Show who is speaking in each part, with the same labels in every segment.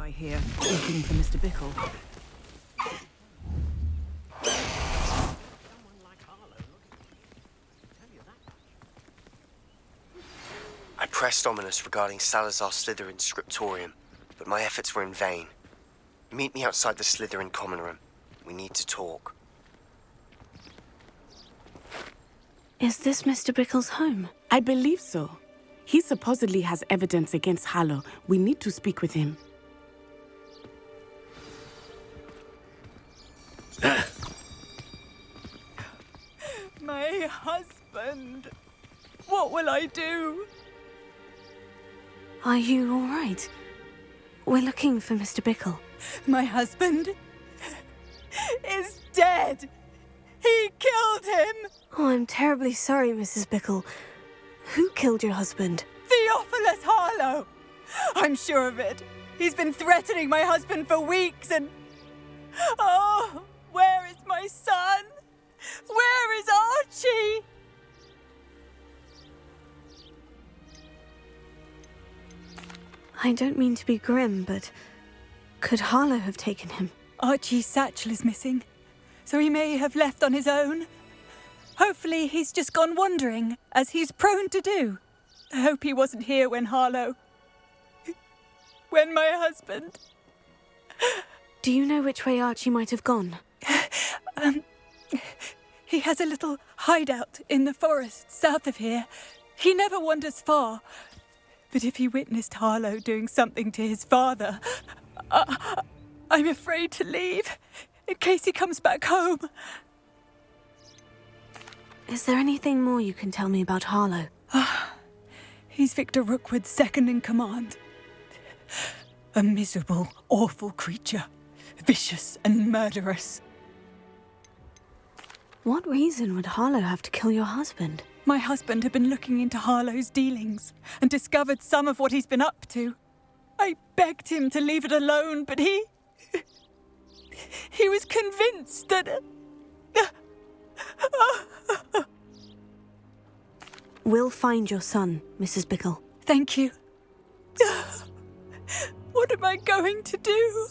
Speaker 1: I hear, looking for Mr. Bickle.
Speaker 2: I pressed Ominous regarding Salazar Slytherin's scriptorium, but my efforts were in vain. Meet me outside the Slytherin common room. We need to talk.
Speaker 3: Is this Mr. Bickle's home?
Speaker 4: I believe so. He supposedly has evidence against Harlow. We need to speak with him.
Speaker 1: My husband! What will I do?
Speaker 3: Are you all right? We're looking for Mr. Bickle.
Speaker 1: My husband is dead! He killed him!
Speaker 3: Oh, I'm terribly sorry, Mrs. Bickle. Who killed your husband?
Speaker 1: Theophilus Harlow! I'm sure of it. He's been threatening my husband for weeks and... Oh, where is my son? Where is Archie?
Speaker 3: I don't mean to be grim, but could Harlow have taken him?
Speaker 1: Archie's satchel is missing, so he may have left on his own. Hopefully he's just gone wandering, as he's prone to do. I hope he wasn't here when when my husband...
Speaker 3: Do you know which way Archie might have gone?
Speaker 1: He has a little hideout in the forest south of here. He never wanders far. But if he witnessed Harlow doing something to his father, I'm afraid to leave, in case he comes back home.
Speaker 3: Is there anything more you can tell me about Harlow?
Speaker 1: He's Victor Rookwood's second in command. A miserable, awful creature. Vicious and murderous.
Speaker 3: What reason would Harlow have to kill your husband?
Speaker 1: My husband had been looking into Harlow's dealings and discovered some of what he's been up to. I begged him to leave it alone, but he was convinced that...
Speaker 3: We'll find your son, Mrs. Bickle.
Speaker 1: Thank you. What am I going to do?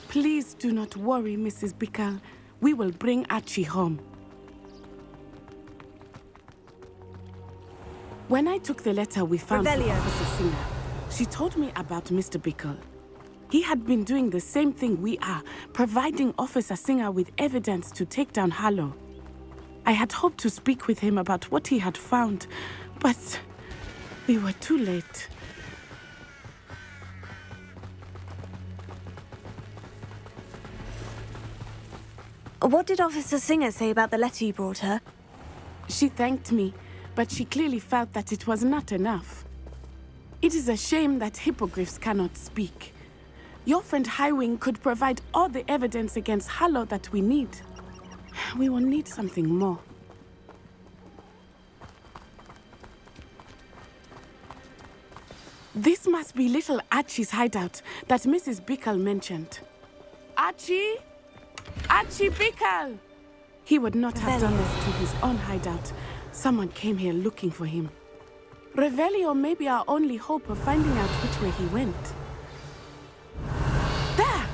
Speaker 4: Please do not worry, Mrs. Bickle. We will bring Archie home. When I took the letter we found with Officer Singer, she told me about Mr. Bickle. He had been doing the same thing we are, providing Officer Singer with evidence to take down Harlow. I had hoped to speak with him about what he had found, but we were too late.
Speaker 3: What did Officer Singer say about the letter you brought her?
Speaker 4: She thanked me, but she clearly felt that it was not enough. It is a shame that hippogriffs cannot speak. Your friend Highwing could provide all the evidence against Harlow that we need. We will need something more. This must be little Archie's hideout that Mrs. Bickle mentioned. Archie? Archie Bickle! He would not have done this to his own hideout. Someone came here looking for him. Revelio may be our only hope of finding out which way he went. There!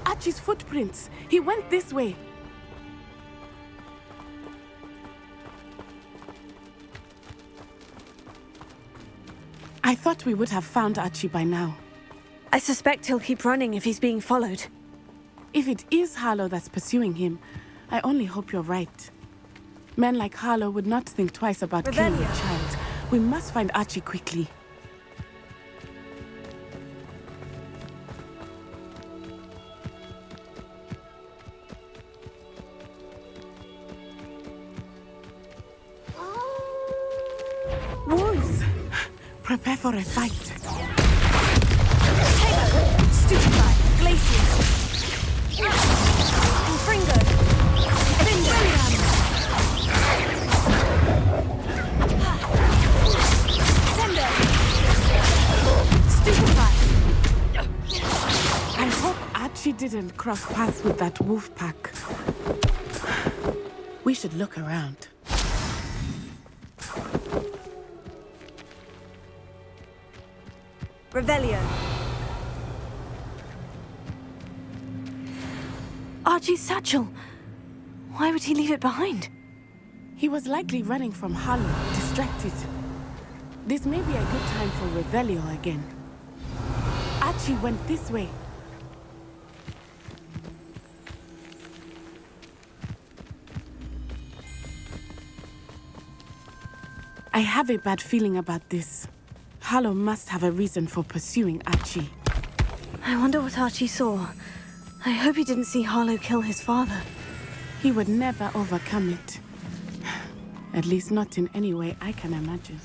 Speaker 4: Archie's footprints. He went this way. I thought we would have found Archie by now.
Speaker 3: I suspect he'll keep running if he's being followed.
Speaker 4: If it is Harlow that's pursuing him, I only hope you're right. Men like Harlow would not think twice about killing a child. We must find Archie quickly. Wolves! Prepare for a fight.
Speaker 3: Stupefy! Glaciers! Fringo! Sender! Stupefy!
Speaker 4: I hope Archie didn't cross paths with that wolf pack. We should look around.
Speaker 3: Revelio. Archie's satchel. Why would he leave it behind?
Speaker 4: He was likely running from Harlow, distracted. This may be a good time for Revelio again. Archie went this way. I have a bad feeling about this. Harlow must have a reason for pursuing Archie.
Speaker 3: I wonder what Archie saw. I hope he didn't see Harlow kill his father.
Speaker 4: He would never overcome it. At least not in any way I can imagine.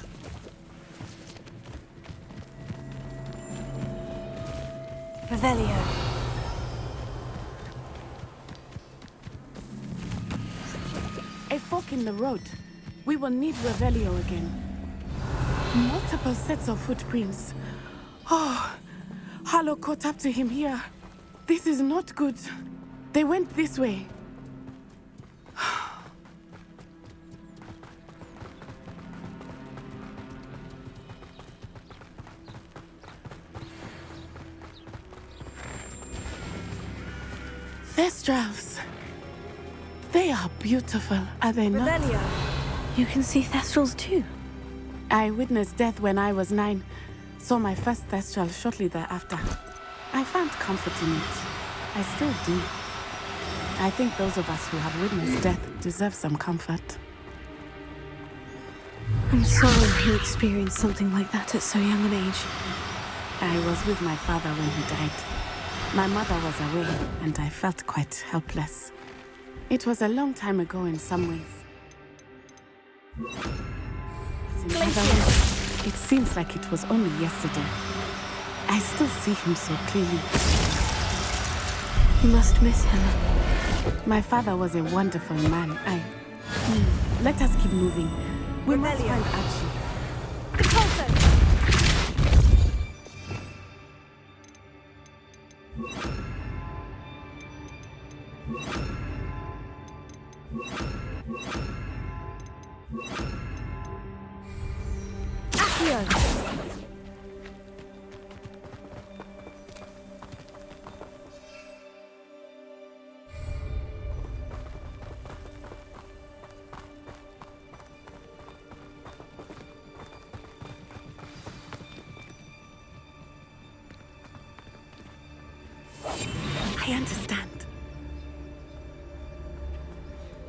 Speaker 3: Revelio.
Speaker 4: A fork in the road. We will need Revelio again. Multiple sets of footprints. Oh, Harlow caught up to him here. This is not good. They went this way. Thestrals. They are beautiful, are they not?
Speaker 3: Revelio. You can see Thestrals too.
Speaker 4: I witnessed death when I was 9. Saw my first Thestral shortly thereafter. I found comfort in it. I still do. I think those of us who have witnessed death deserve some comfort.
Speaker 3: I'm sorry he experienced something like that at so young an age.
Speaker 4: I was with my father when he died. My mother was away, and I felt quite helpless. It was a long time ago in some ways. But in other ways, it seems like it was only yesterday. I still see him so clearly.
Speaker 3: You must miss him.
Speaker 4: My father was a wonderful man. Let us keep moving. We must find Archie. I understand.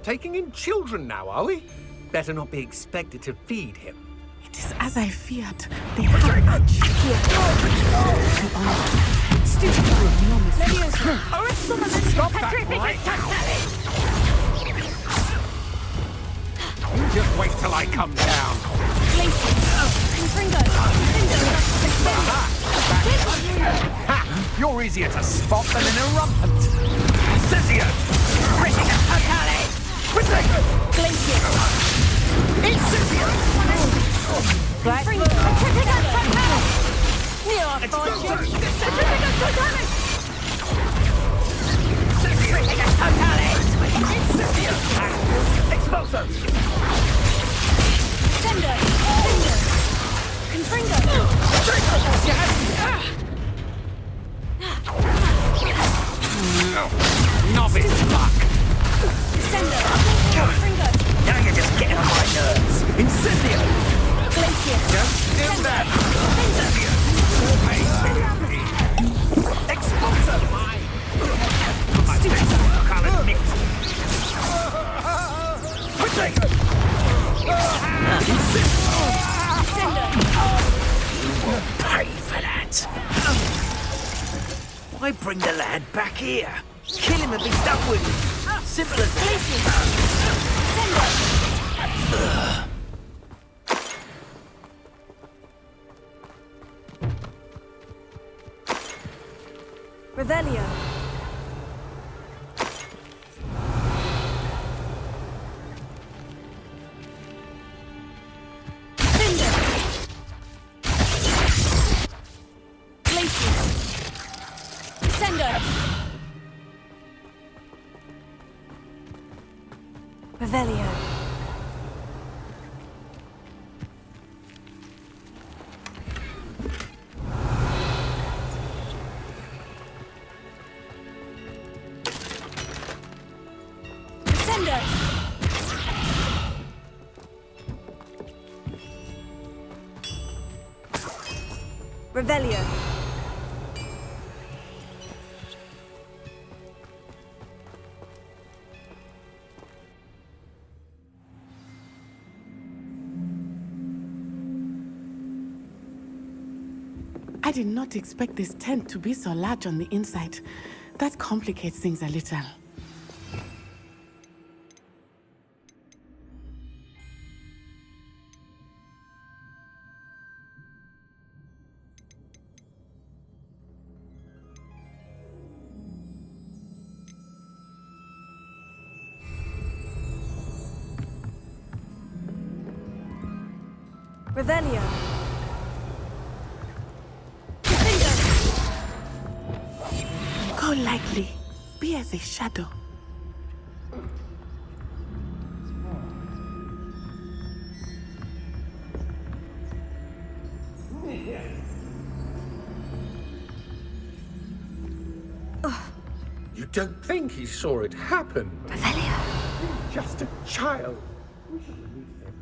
Speaker 5: Taking in children now, are we? Better not be expected to feed him.
Speaker 4: It is as I feared. They have Archie here. Stupid
Speaker 5: Stop that right now! You just wait till I come down. Ha! You're easier to spot than an irrumpent. Sissio! Incipio! Novice luck! Now you're just getting on my nerves. Incendio! Just do that! Expulsor! Can't admit. Potato! You will pay for that. Why bring the lad back here? Kill him and be done with him. Simple as that.
Speaker 3: Revelio. Revelio. Revelio.
Speaker 4: I did not expect this tent to be so large on the inside. That complicates things a little.
Speaker 3: Revelio.
Speaker 4: Go lightly. Be as a shadow.
Speaker 6: You don't think he saw it happen?
Speaker 3: Revelio.
Speaker 6: Just a child. We should release him.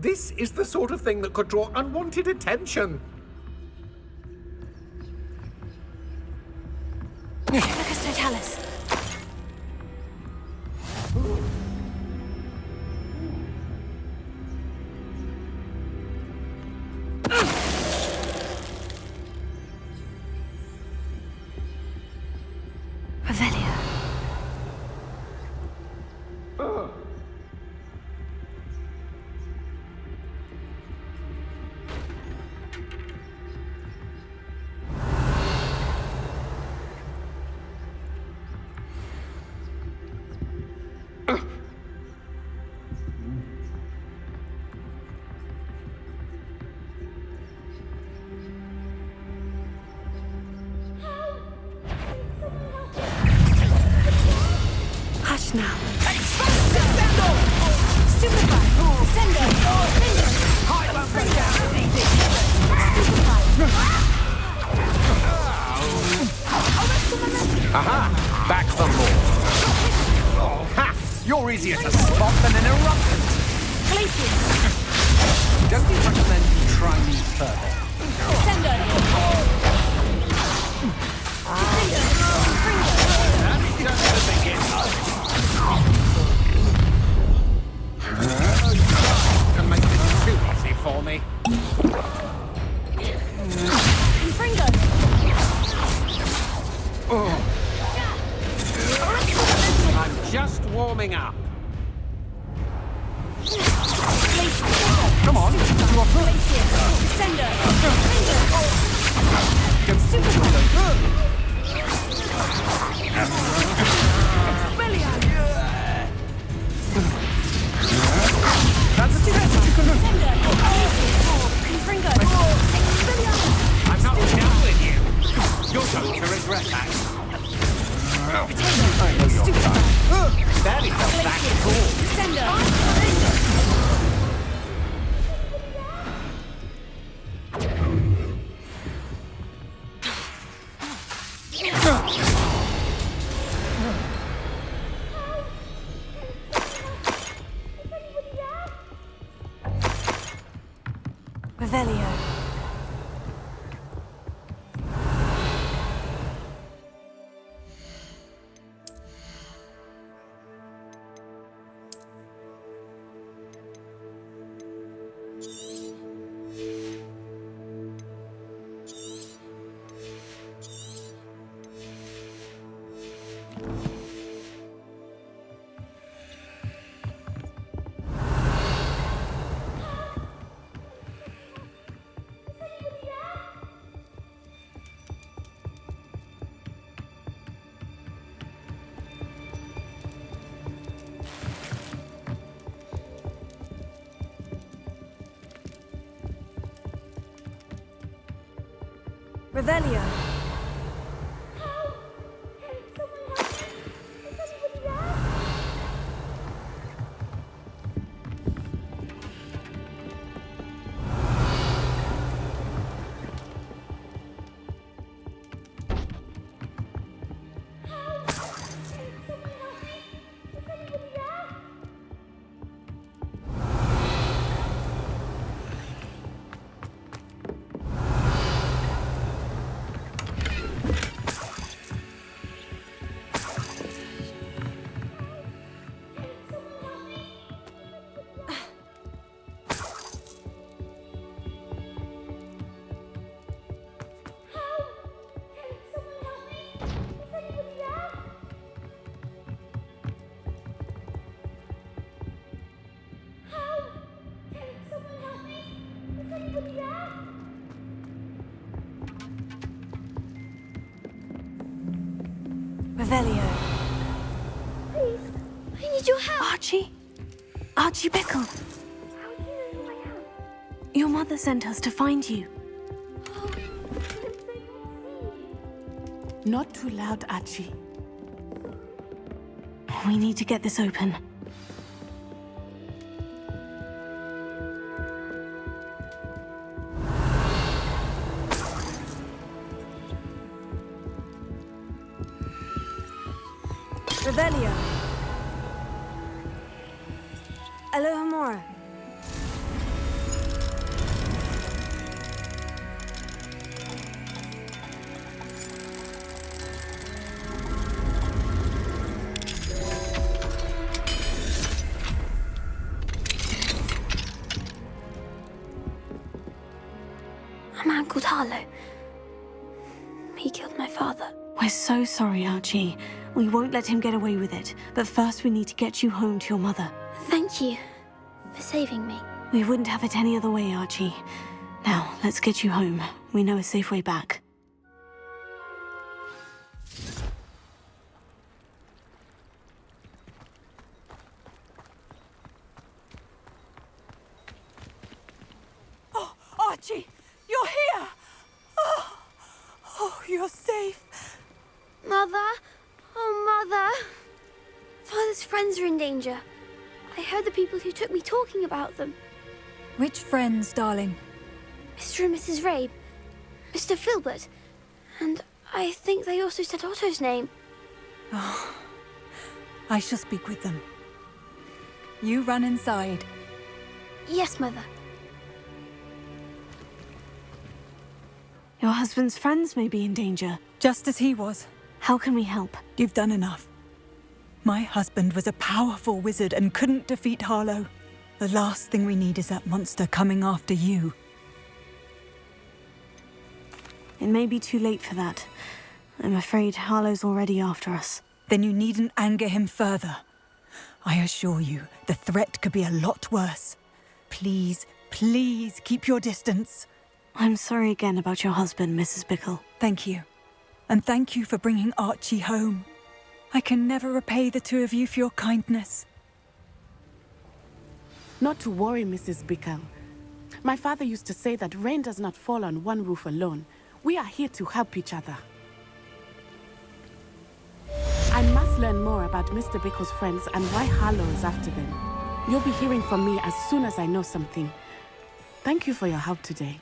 Speaker 6: This is the sort of thing that could draw unwanted attention.
Speaker 3: Lucas Totalis. Revelio. Hush now. Stupefy. Sendo.
Speaker 5: Aha! Back some more. Ha! You're easier to spot than an eruptant. Don't recommend you try me further. That's just the beginning. Don't make this too easy for me. I'm just warming up. Come on, you are That's a test. I'm not down with you. You're going to regret that. I know your type. Barely felt that cool.
Speaker 3: Revelio. Revelio. Revelio.
Speaker 7: Please, I need your help.
Speaker 3: Archie? Archie Bickle.
Speaker 7: How do you know who I am?
Speaker 3: Your mother sent us to find you.
Speaker 7: Oh, but they can't see.
Speaker 4: Not too loud, Archie.
Speaker 3: We need to get this open. Revelio. Alohomora.
Speaker 7: A man called Harlow. He killed my father.
Speaker 3: We're so sorry, Archie. We won't let him get away with it. But first we need to get you home to your mother.
Speaker 7: Thank you for saving me.
Speaker 3: We wouldn't have it any other way, Archie. Now, let's get you home. We know a safe way back.
Speaker 1: Oh, Archie, you're here! Oh, you're safe.
Speaker 7: Mother? Oh, Mother. Father's friends are in danger. I heard the people who took me talking about them.
Speaker 1: Which friends, darling?
Speaker 7: Mr. and Mrs. Rabe, Mr. Filbert, and I think they also said Otto's name.
Speaker 1: Oh, I shall speak with them. You run inside.
Speaker 7: Yes, Mother.
Speaker 3: Your husband's friends may be in danger.
Speaker 1: Just as he was.
Speaker 3: How can we help?
Speaker 1: You've done enough. My husband was a powerful wizard and couldn't defeat Harlow. The last thing we need is that monster coming after you.
Speaker 3: It may be too late for that. I'm afraid Harlow's already after us.
Speaker 1: Then you needn't anger him further. I assure you, the threat could be a lot worse. Please, please keep your distance.
Speaker 3: I'm sorry again about your husband, Mrs. Bickle.
Speaker 1: Thank you. And thank you for bringing Archie home. I can never repay the two of you for your kindness.
Speaker 4: Not to worry, Mrs. Bickle. My father used to say that rain does not fall on one roof alone. We are here to help each other. I must learn more about Mr. Bickle's friends and why Harlow is after them. You'll be hearing from me as soon as I know something. Thank you for your help today.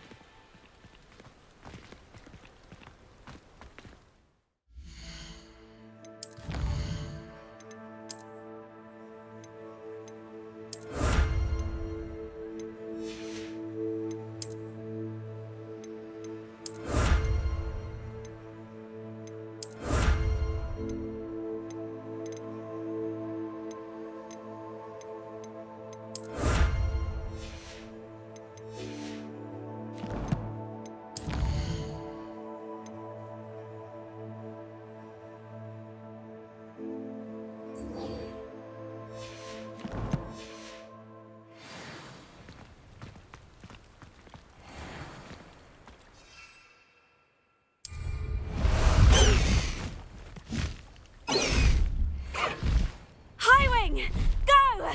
Speaker 3: Go!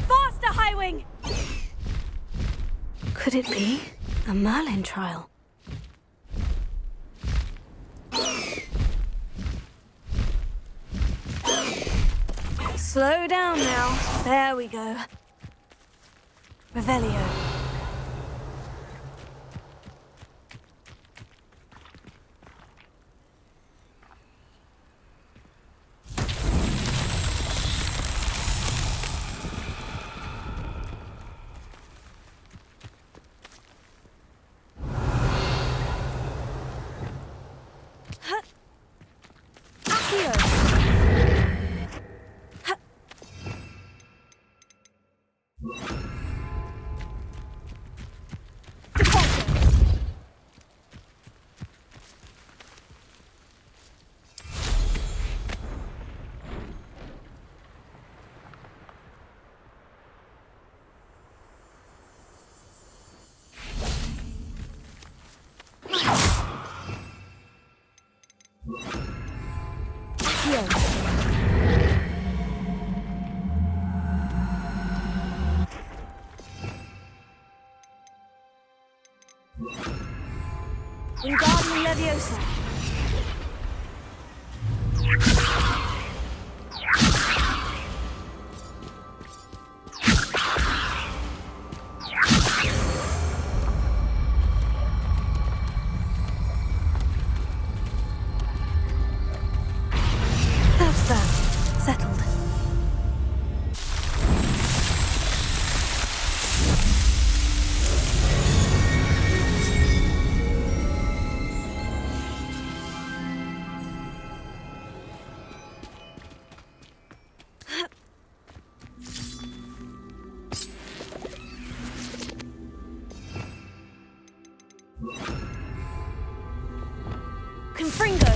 Speaker 3: Faster, Highwing! Could it be a Merlin trial? Slow down now. There we go. Revelio. Wingardium Leviosa. That's that. Settled. Confringo!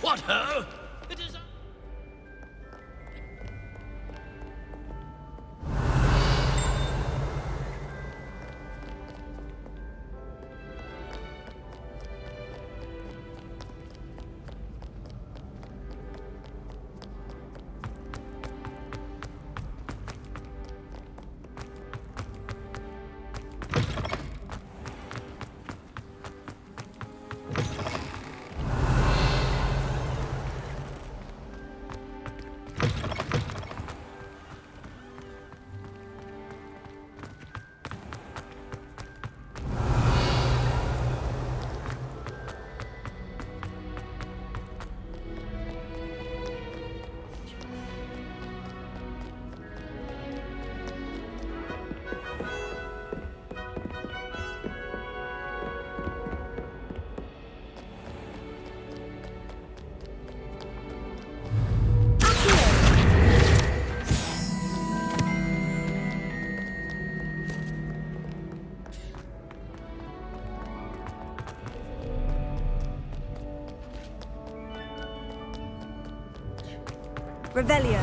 Speaker 5: What ho? It is.
Speaker 3: Revelio.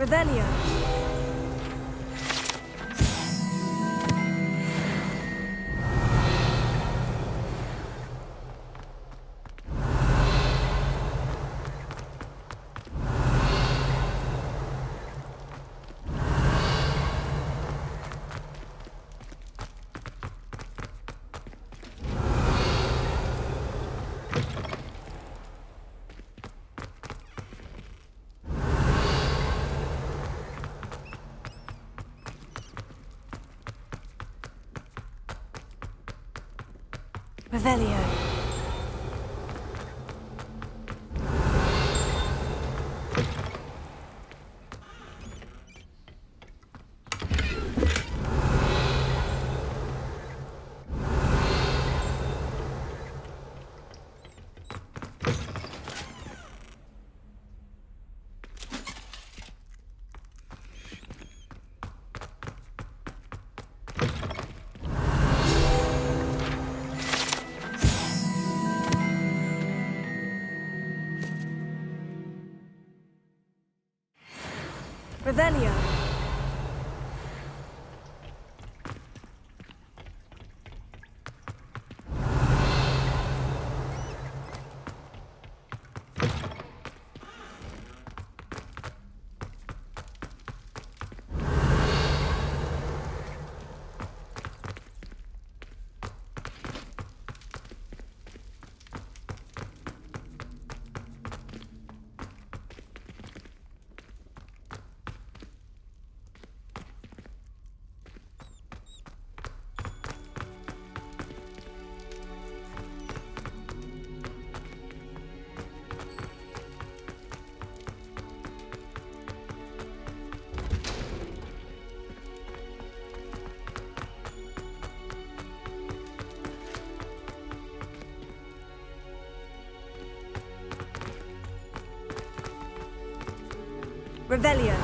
Speaker 3: Revelio. Revelio. Revelio. Revelio.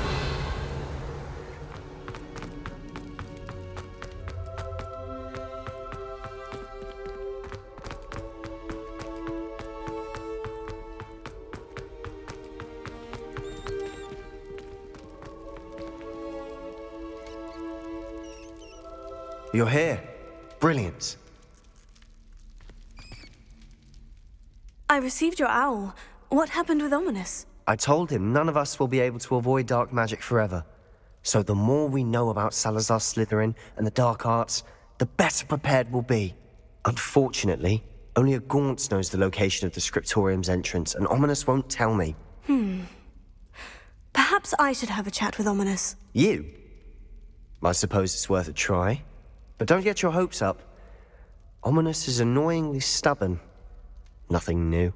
Speaker 2: You're here. Brilliant.
Speaker 3: I received your owl. What happened with Ominous?
Speaker 2: I told him none of us will be able to avoid dark magic forever. So the more we know about Salazar Slytherin and the dark arts, the better prepared we'll be. Unfortunately, only a Gaunt knows the location of the Scriptorium's entrance, and Ominous won't tell me.
Speaker 3: Perhaps I should have a chat with Ominous.
Speaker 2: You? I suppose it's worth a try. But don't get your hopes up. Ominous is annoyingly stubborn. Nothing new.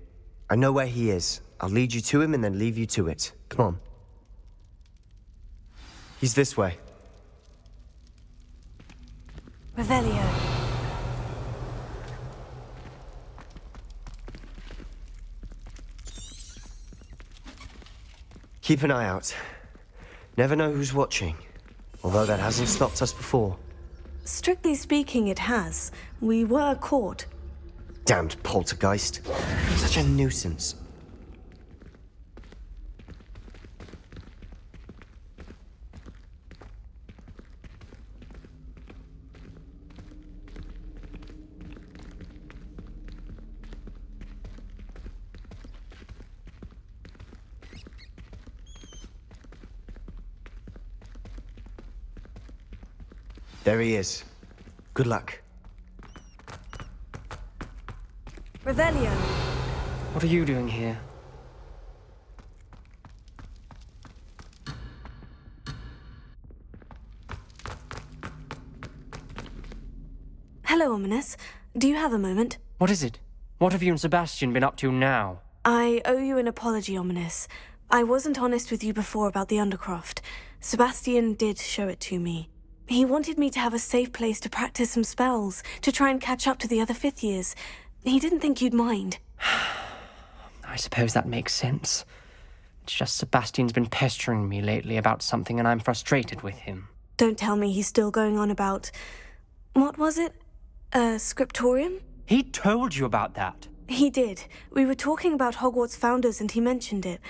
Speaker 2: I know where he is. I'll lead you to him and then leave you to it. Come on. He's this way.
Speaker 3: Revelio.
Speaker 2: Keep an eye out. Never know who's watching. Although that hasn't stopped us before.
Speaker 3: Strictly speaking, it has. We were caught.
Speaker 2: Damned poltergeist. Such a nuisance. There he is. Good luck.
Speaker 3: Revelio.
Speaker 8: What are you doing here?
Speaker 3: Hello, Ominous. Do you have a moment?
Speaker 8: What is it? What have you and Sebastian been up to now?
Speaker 3: I owe you an apology, Ominous. I wasn't honest with you before about the Undercroft. Sebastian did show it to me. He wanted me to have a safe place to practice some spells, to try and catch up to the other fifth years. He didn't think you'd mind.
Speaker 8: I suppose that makes sense. It's just Sebastian's been pestering me lately about something and I'm frustrated with him.
Speaker 3: Don't tell me he's still going on about... What was it? Scriptorium?
Speaker 8: He told you about that?
Speaker 3: He did. We were talking about Hogwarts founders and he mentioned it.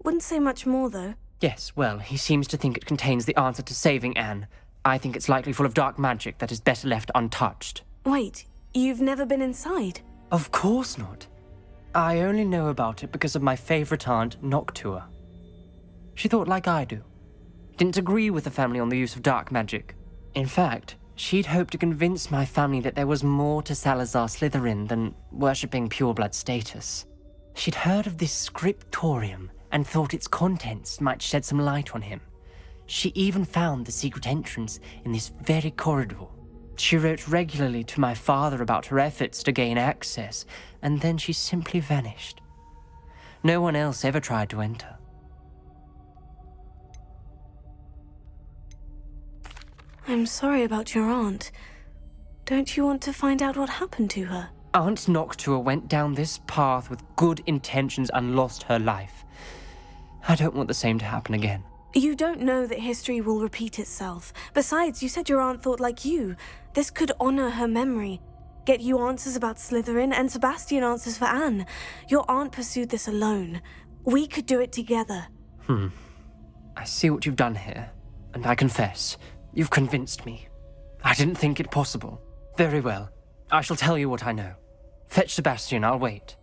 Speaker 3: Wouldn't say much more, though.
Speaker 8: Yes, well, he seems to think it contains the answer to saving Anne. I think it's likely full of dark magic that is better left untouched.
Speaker 3: Wait, you've never been inside?
Speaker 8: Of course not. I only know about it because of my favorite aunt, Noctua. She thought like I do. Didn't agree with the family on the use of dark magic. In fact, she'd hoped to convince my family that there was more to Salazar Slytherin than worshipping pureblood status. She'd heard of this scriptorium and thought its contents might shed some light on him. She even found the secret entrance in this very corridor. She wrote regularly to my father about her efforts to gain access, and then she simply vanished. No one else ever tried to enter.
Speaker 3: I'm sorry about your aunt. Don't you want to find out what happened to her?
Speaker 8: Aunt Noctua went down this path with good intentions and lost her life. I don't want the same to happen again.
Speaker 3: You don't know that history will repeat itself. Besides, you said your aunt thought like you. This could honor her memory. Get you answers about Slytherin and Sebastian answers for Anne. Your aunt pursued this alone. We could do it together.
Speaker 8: I see what you've done here, and I confess, you've convinced me. I didn't think it possible. Very well. I shall tell you what I know. Fetch Sebastian, I'll wait.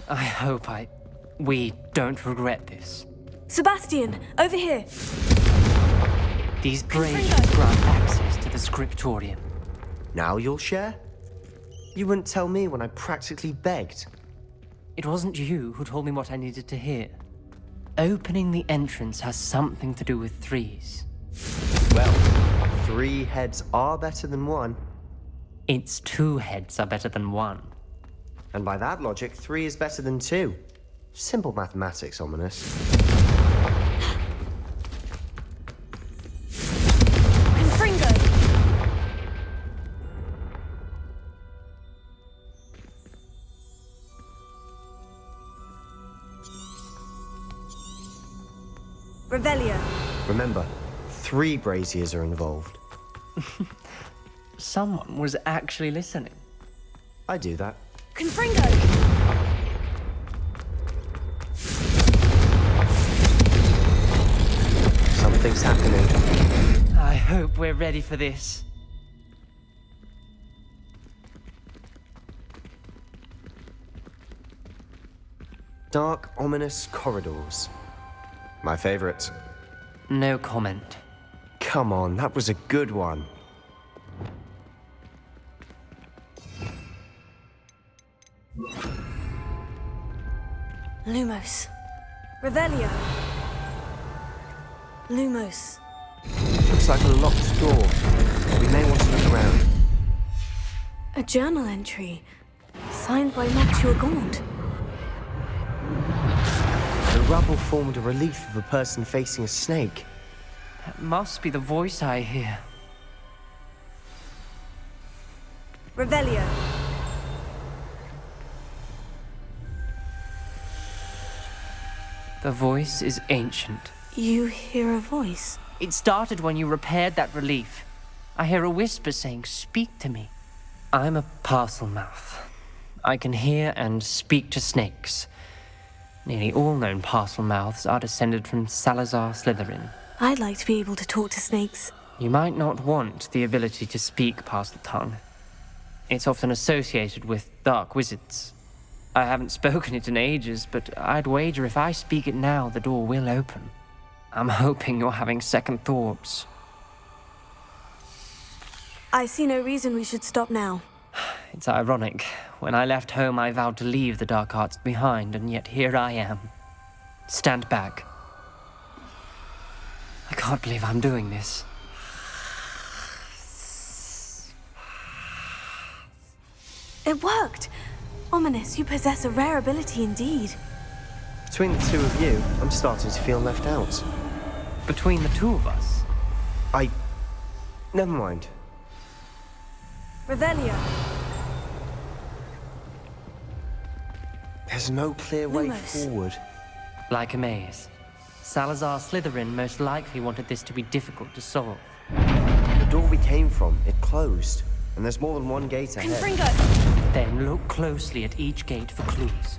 Speaker 8: I hope we don't regret this.
Speaker 3: Sebastian, over here.
Speaker 8: These braziers grant access to the scriptorium.
Speaker 2: Now you'll share? You wouldn't tell me when I practically begged.
Speaker 8: It wasn't you who told me what I needed to hear. Opening the entrance has something to do with threes.
Speaker 2: Well, 3 heads are better than 1.
Speaker 8: Its 2 heads are better than 1.
Speaker 2: And by that logic, 3 is better than 2. Simple mathematics, Ominous.
Speaker 3: Confringo! Revelio.
Speaker 2: Remember, 3 braziers are involved.
Speaker 8: Someone was actually listening.
Speaker 2: I do that.
Speaker 3: Confringo!
Speaker 2: Something's happening.
Speaker 8: I hope we're ready for this.
Speaker 2: Dark, ominous corridors. My favorite.
Speaker 8: No comment.
Speaker 2: Come on, that was a good one.
Speaker 3: Lumos. Revelio. Lumos.
Speaker 2: Looks like a locked door. We may want to look around.
Speaker 3: A journal entry. Signed by Noctua Gaunt.
Speaker 2: The rubble formed a relief of a person facing a snake.
Speaker 8: That must be the voice I hear.
Speaker 3: Revelio.
Speaker 8: The voice is ancient.
Speaker 3: You hear a voice?
Speaker 8: It started when you repaired that relief. I hear a whisper saying, "Speak to me." I'm a parcel mouth. I can hear and speak to snakes. Nearly all known parcel mouths are descended from Salazar Slytherin.
Speaker 3: I'd like to be able to talk to snakes.
Speaker 8: You might not want the ability to speak parcel tongue. It's often associated with dark wizards. I haven't spoken it in ages, but I'd wager if I speak it now, the door will open. I'm hoping you're having second thoughts.
Speaker 3: I see no reason we should stop now.
Speaker 8: It's ironic. When I left home, I vowed to leave the dark arts behind, and yet here I am. Stand back. I can't believe I'm doing this.
Speaker 3: It worked! Ominous, you possess a rare ability indeed.
Speaker 2: Between the 2 of you, I'm starting to feel left out.
Speaker 8: Between the 2 of us?
Speaker 2: Never mind.
Speaker 3: Revelio.
Speaker 2: There's no clear way
Speaker 3: Lumos.
Speaker 2: forward.
Speaker 8: Like a maze. Salazar Slytherin most likely wanted this to be difficult to solve.
Speaker 2: The door we came from, it closed. And there's more than 1 gate ahead.
Speaker 3: Confringo.
Speaker 8: Then look closely at each gate for clues.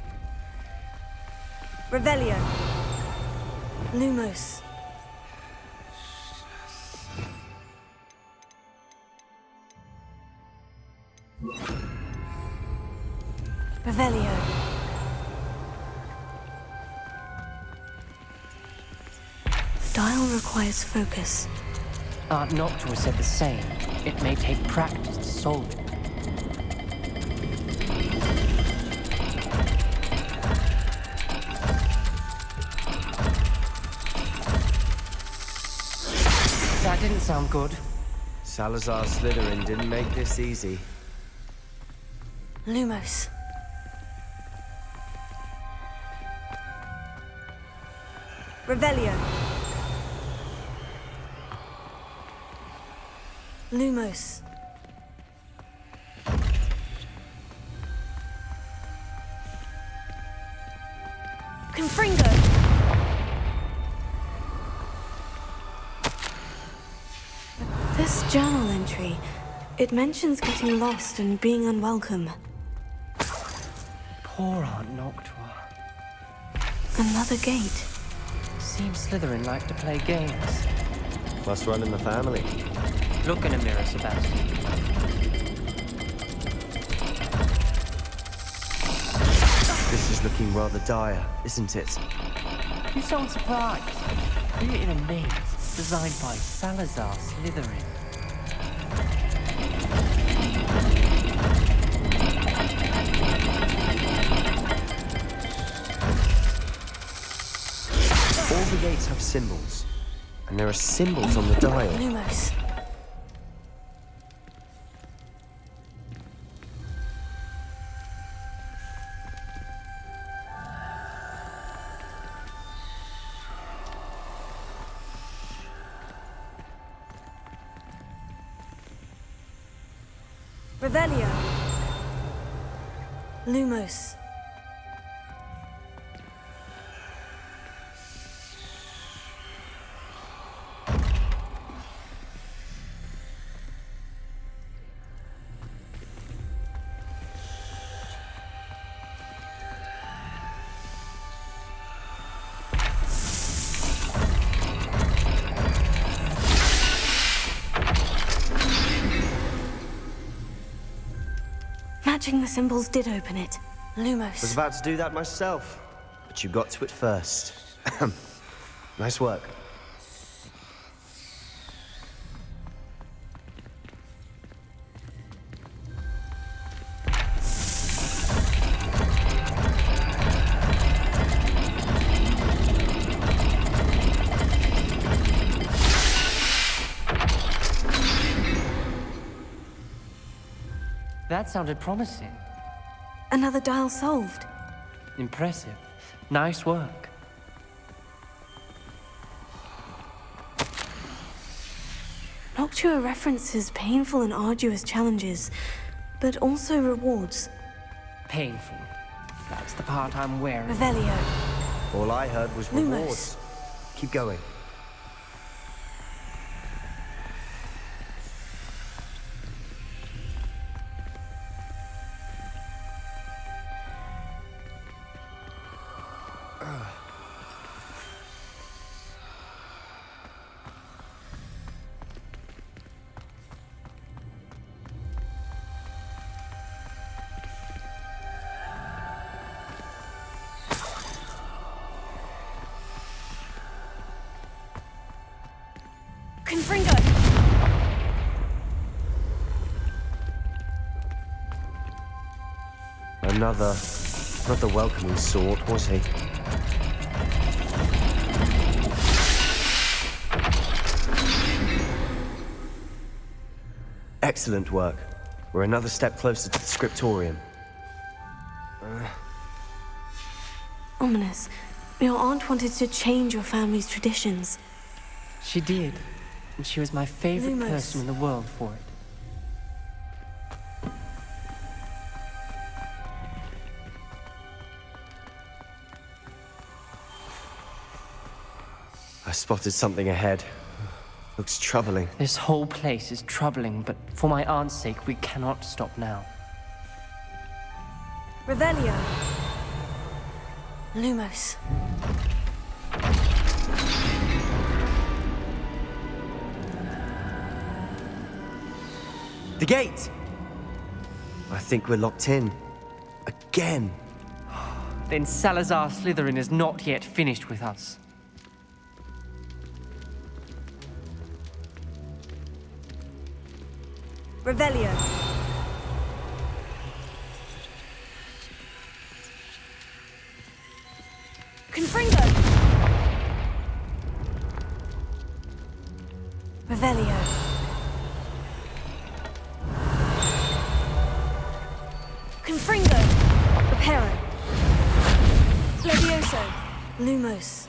Speaker 3: Revelio. Lumos. Revelio. The dial requires focus.
Speaker 8: Aunt Noctua said the same. It may take practice to solve it. That didn't sound good.
Speaker 2: Salazar Slytherin didn't make this easy.
Speaker 3: Lumos. Revelio. Lumos. Confringo. This journal entry, it mentions getting lost and being unwelcome.
Speaker 8: Poor Aunt Noctua.
Speaker 3: Another gate.
Speaker 8: Seems Slytherin like to play games.
Speaker 2: Must run in the family.
Speaker 8: Look in a mirror, Sebastian.
Speaker 2: This is looking rather dire, isn't it?
Speaker 8: You sound surprised. We're in a maze designed by Salazar Slytherin.
Speaker 2: All the gates have symbols, and there are symbols on the dial.
Speaker 3: Lumos. Revelio. Lumos. Matching the symbols did open it. Lumos.
Speaker 2: Was about to do that myself, but you got to it first. Nice work.
Speaker 8: That sounded promising.
Speaker 3: Another dial solved.
Speaker 8: Impressive. Nice work.
Speaker 3: Noctua references painful and arduous challenges, but also rewards.
Speaker 8: Painful. That's the part I'm wary of.
Speaker 3: Revelio.
Speaker 2: All I heard was
Speaker 3: Lumos.
Speaker 2: rewards. Keep going.
Speaker 3: Confringo.
Speaker 2: Another, not the welcoming sort, was he? Excellent work. We're another step closer to the scriptorium.
Speaker 3: Ominous. Your aunt wanted to change your family's traditions.
Speaker 8: She did. And she was my favorite
Speaker 3: Lumos.
Speaker 8: person in the world for it.
Speaker 2: I spotted something ahead. Looks troubling.
Speaker 8: This whole place is troubling, but for my aunt's sake, we cannot stop now.
Speaker 3: Revelio. Lumos.
Speaker 2: The gate! I think we're locked in. Again.
Speaker 8: Then Salazar Slytherin is not yet finished with us.
Speaker 3: Revelio. Confringo. Revelio. Confringo. Reparo. Levioso. Lumos.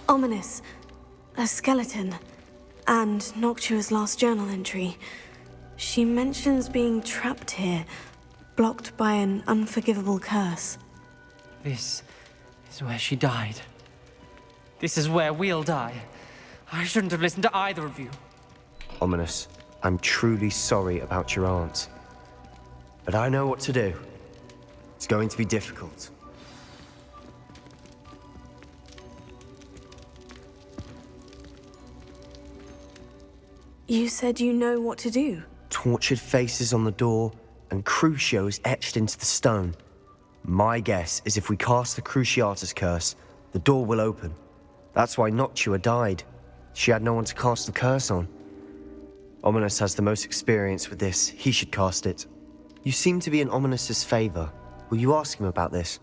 Speaker 3: Ominous. A skeleton. And Noctua's last journal entry. She mentions being trapped here, blocked by an unforgivable curse.
Speaker 8: This is where she died. This is where we'll die. I shouldn't have listened to either of you.
Speaker 2: Ominous, I'm truly sorry about your aunt. But I know what to do. It's going to be difficult.
Speaker 3: You said you know what to do.
Speaker 2: Tortured faces on the door and Crucios etched into the stone. My guess is if we cast the Cruciatus curse, the door will open. That's why Noctua died. She had no one to cast the curse on. Ominous has the most experience with this. He should cast it. You seem to be in Ominous's favor. Will you ask him about this?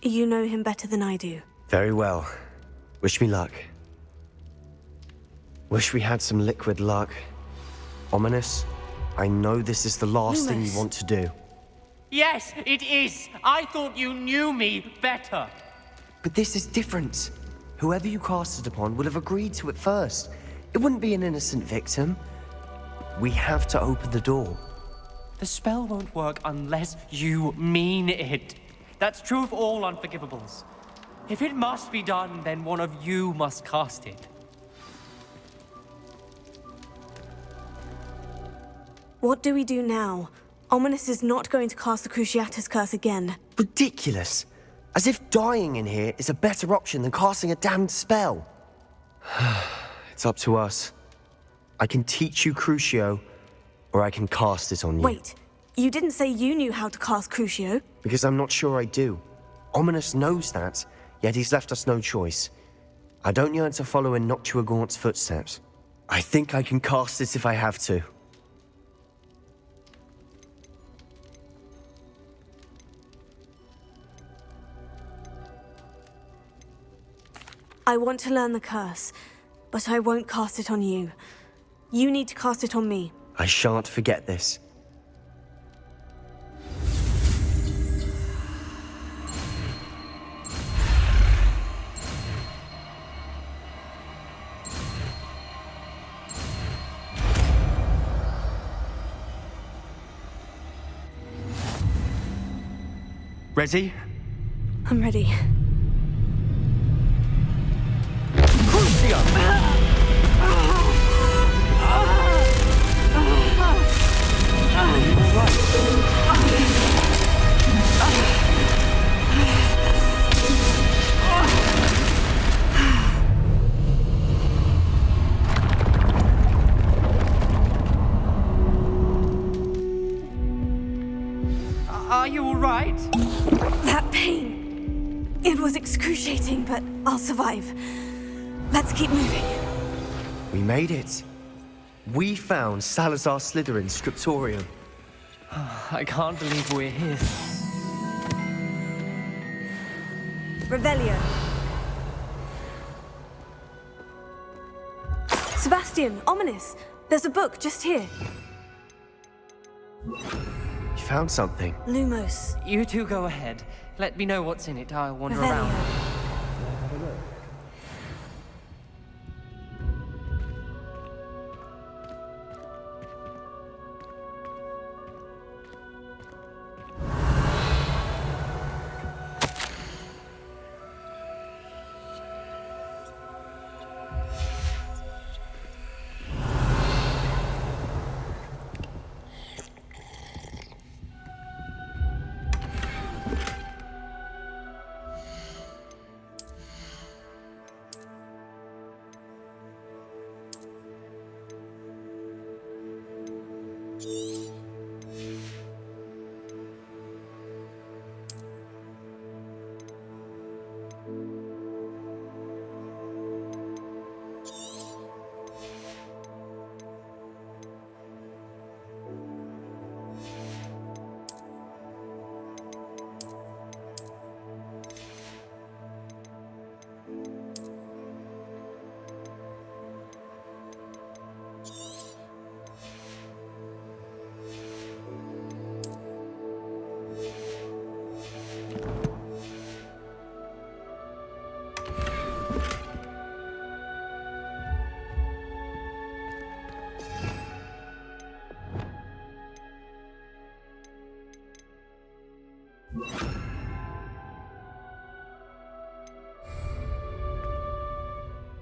Speaker 3: You know him better than I do.
Speaker 2: Very well. Wish me luck. Wish we had some liquid luck. Ominous, I know this is the last thing you want to do.
Speaker 8: Yes, it is. I thought you knew me better.
Speaker 2: But this is different. Whoever you cast it upon would have agreed to it first. It wouldn't be an innocent victim. We have to open the door.
Speaker 8: The spell won't work unless you mean it. That's true of all unforgivables. If it must be done, then one of you must cast it.
Speaker 3: What do we do now? Ominous is not going to cast the Cruciatus curse again.
Speaker 2: Ridiculous. As if dying in here is a better option than casting a damned spell. It's up to us. I can teach you Crucio, or I can cast it on you.
Speaker 3: Wait, you didn't say you knew how to cast Crucio?
Speaker 2: Because I'm not sure I do. Ominous knows that, yet he's left us no choice. I don't yearn to follow in Noctua Gaunt's footsteps. I think I can cast it if I have to.
Speaker 3: I want to learn the curse, but I won't cast it on you. You need to cast it on me.
Speaker 2: I shan't forget this. Ready?
Speaker 3: I'm ready.
Speaker 8: Are you all right?
Speaker 3: That pain. It was excruciating, but I'll survive. Let's keep moving.
Speaker 2: We made it. We found Salazar Slytherin's scriptorium.
Speaker 8: I can't believe we're here.
Speaker 3: Revelio. Sebastian, Ominous. There's a book just here.
Speaker 2: You found something.
Speaker 3: Lumos.
Speaker 8: You two go ahead. Let me know what's in it. I'll wander
Speaker 3: Revelio.
Speaker 8: around.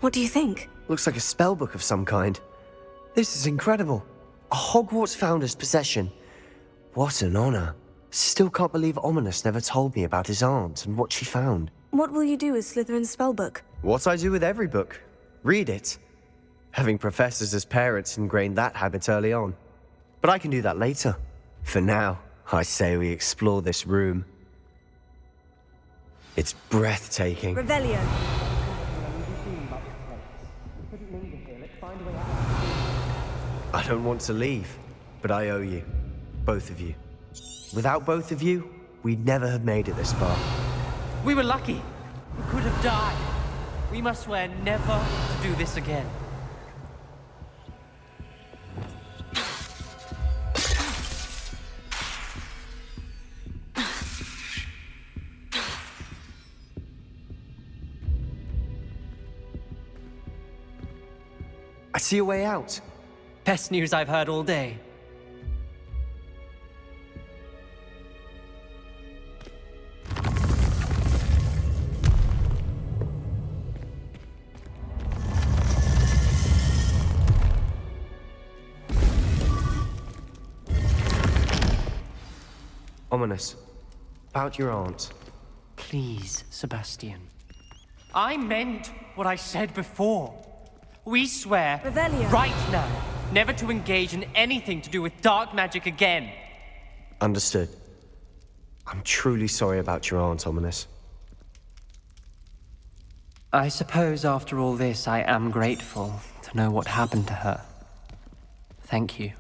Speaker 3: What do you think?
Speaker 2: Looks like a spellbook of some kind. This is incredible. A Hogwarts founder's possession. What an honor. Still can't believe Ominous never told me about his aunt and what she found.
Speaker 3: What will you do with Slytherin's spellbook?
Speaker 2: What I do with every book. Read it. Having professors as parents ingrained that habit early on. But I can do that later. For now, I say we explore this room. It's breathtaking.
Speaker 3: Revelio.
Speaker 2: I don't want to leave, but I owe you. Both of you. Without both of you, we'd never have made it this far.
Speaker 8: We were lucky. We could have died. We must swear never to do this again.
Speaker 2: I see a way out.
Speaker 8: Best news I've heard all day.
Speaker 2: Ominous. About your aunt.
Speaker 8: Please, Sebastian. I meant what I said before. We swear
Speaker 3: Revelio.
Speaker 8: right now never to engage in anything to do with dark magic again.
Speaker 2: Understood. I'm truly sorry about your aunt, Ominous.
Speaker 8: I suppose after all this, I am grateful to know what happened to her. Thank you.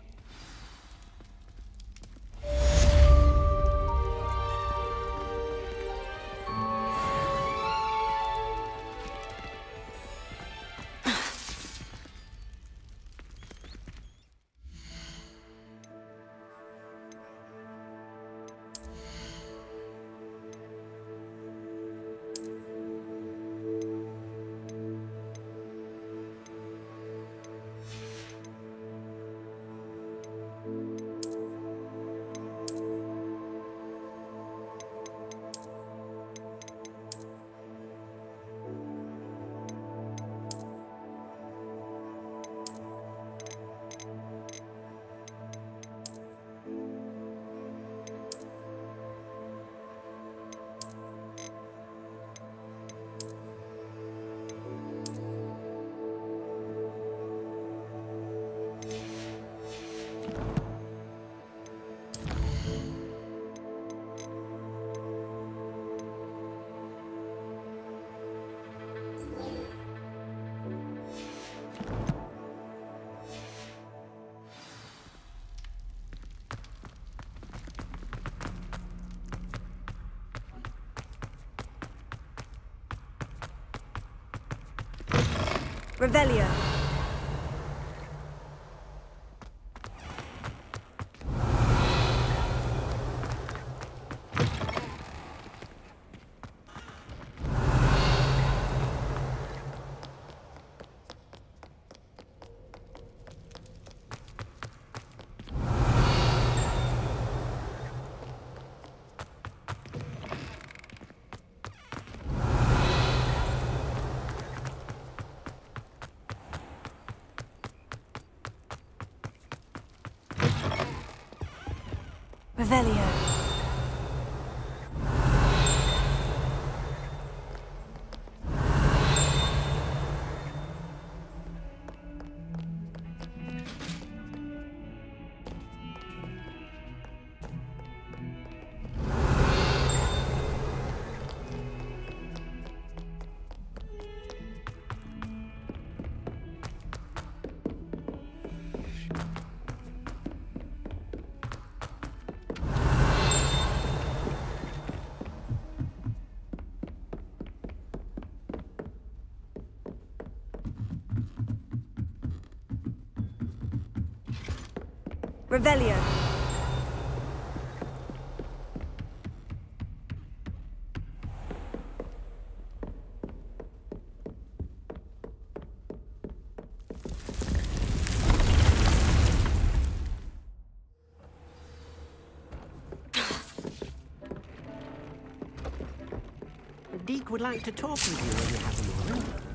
Speaker 3: Revelio. Revelio. Revelio.
Speaker 5: The Deek would like to talk with you when you have a moment.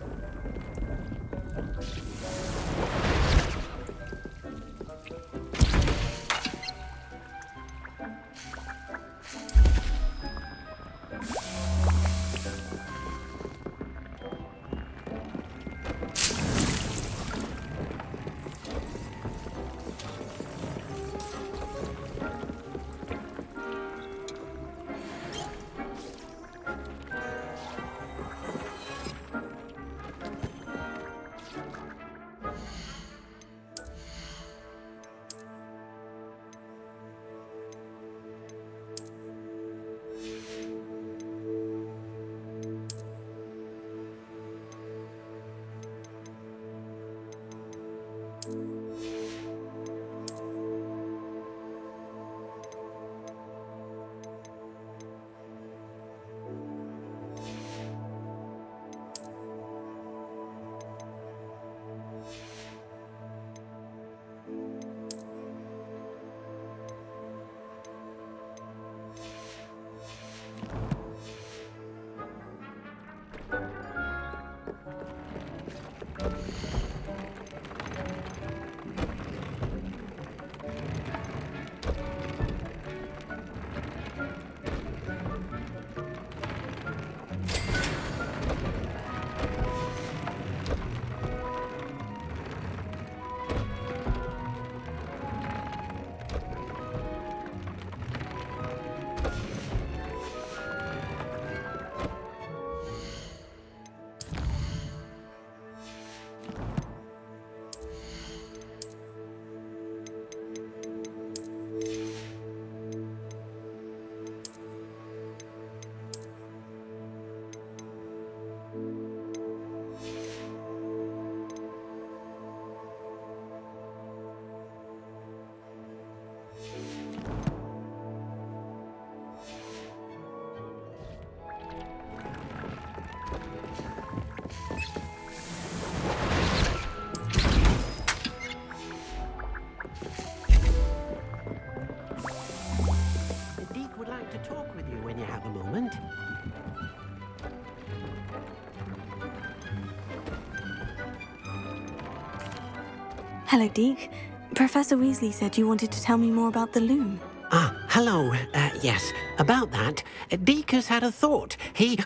Speaker 3: Hello, Deke. Professor Weasley said you wanted to tell me more about the loom.
Speaker 9: Ah, hello. Yes, about that. Deke has had a thought. He...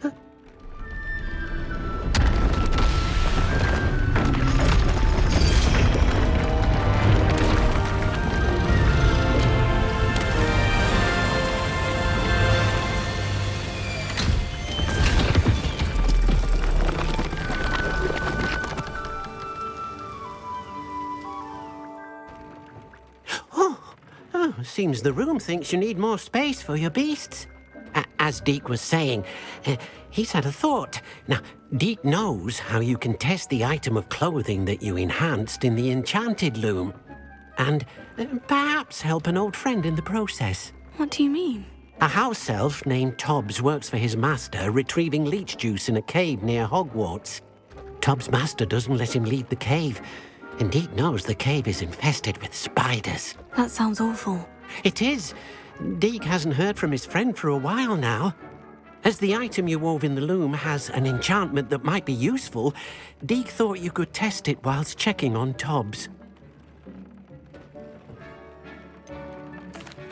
Speaker 9: Seems the room thinks you need more space for your beasts. As Deke was saying, he's had a thought. Now, Deke knows how you can test the item of clothing that you enhanced in the enchanted loom. And perhaps help an old friend in the process.
Speaker 3: What do you mean?
Speaker 9: A house elf named Tobbs works for his master, retrieving leech juice in a cave near Hogwarts. Tobbs' master doesn't let him leave the cave, and Deke knows the cave is infested with spiders.
Speaker 3: That sounds awful.
Speaker 9: It is. Deke hasn't heard from his friend for a while now. As the item you wove in the loom has an enchantment that might be useful, Deke thought you could test it whilst checking on Tobbs.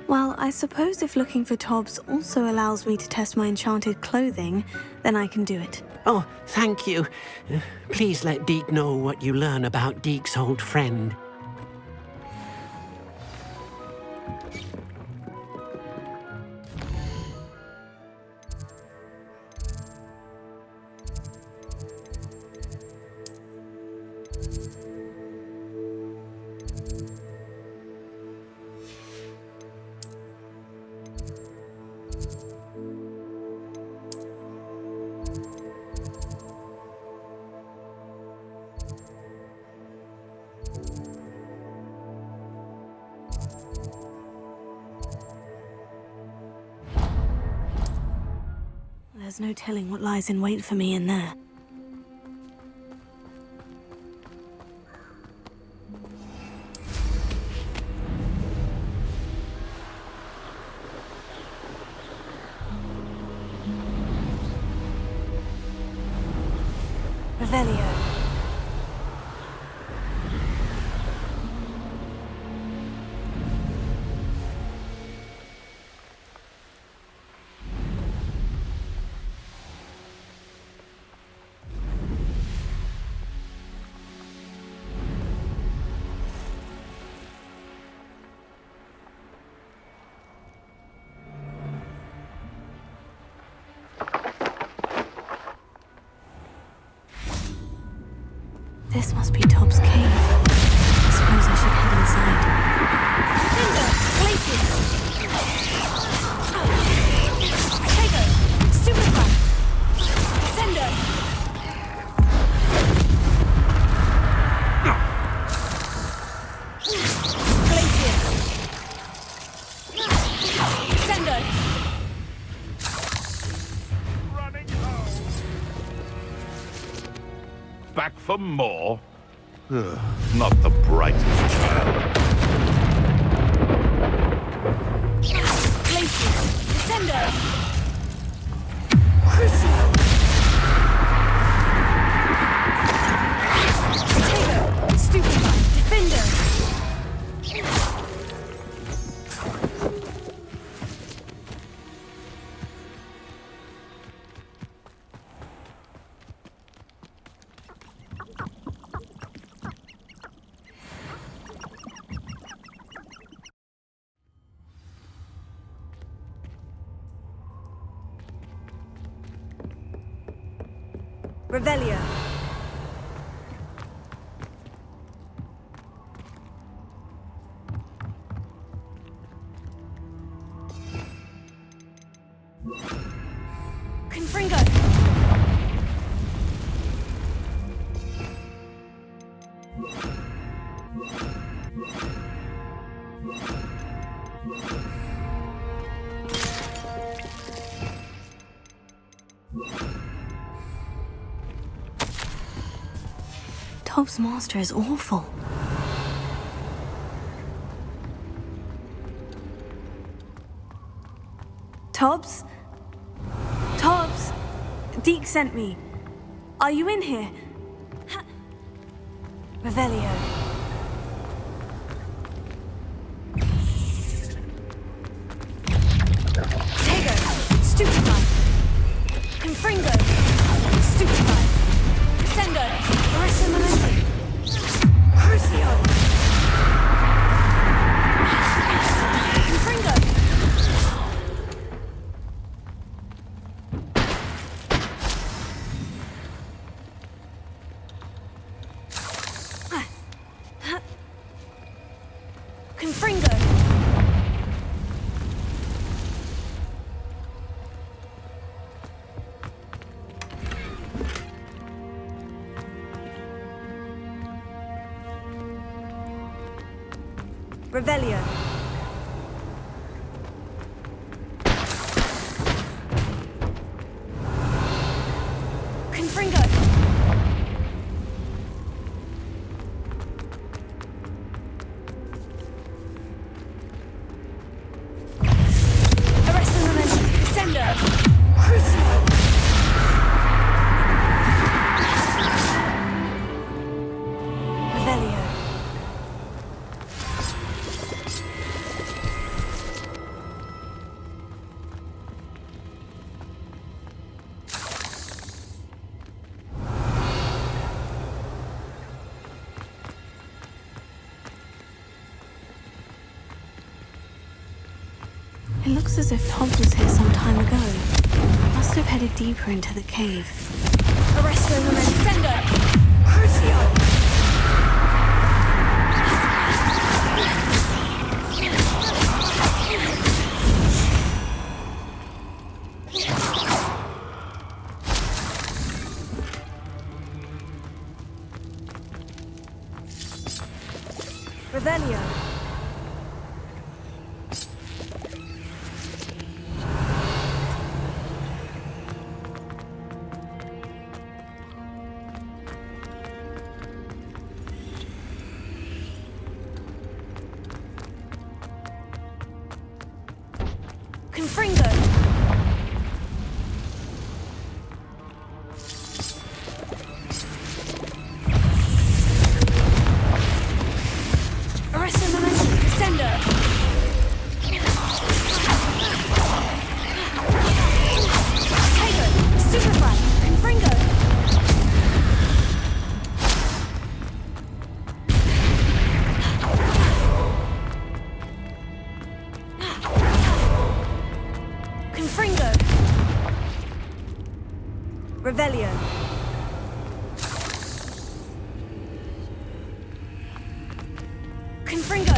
Speaker 3: Well, I suppose if looking for Tobbs also allows me to test my enchanted clothing, then I can do it.
Speaker 9: Oh, thank you. Please let Deke know what you learn about Deke's old friend.
Speaker 3: There's no telling what lies in wait for me in there. Revelio. This must be Tobbs' cave. I suppose I should head inside.
Speaker 7: Finger! Glacius! Tego! Stupefy! Descendo! Glacius! Descendo!
Speaker 10: Back for more? Ugh, not the brightest child.
Speaker 7: Glacius! Descendo! Crucio! Tego! Stupefy! Defender! Revelio. Confringo.
Speaker 3: Tobbs' master is awful. Tobbs? Tobbs? Deke sent me. Are you in here? Revelio. Revelio. Confringo. Arrest the momentum. Descender. Crucio. Revelio. It looks as if Hobbs was here some time ago. Must have headed deeper into the cave. Arresto Momencendo! Crucio! Revelio. Confringo. Arresto Momentum. Descender. Tiger. Stupefy. Confringo. Confringo. Revelio. Confringo.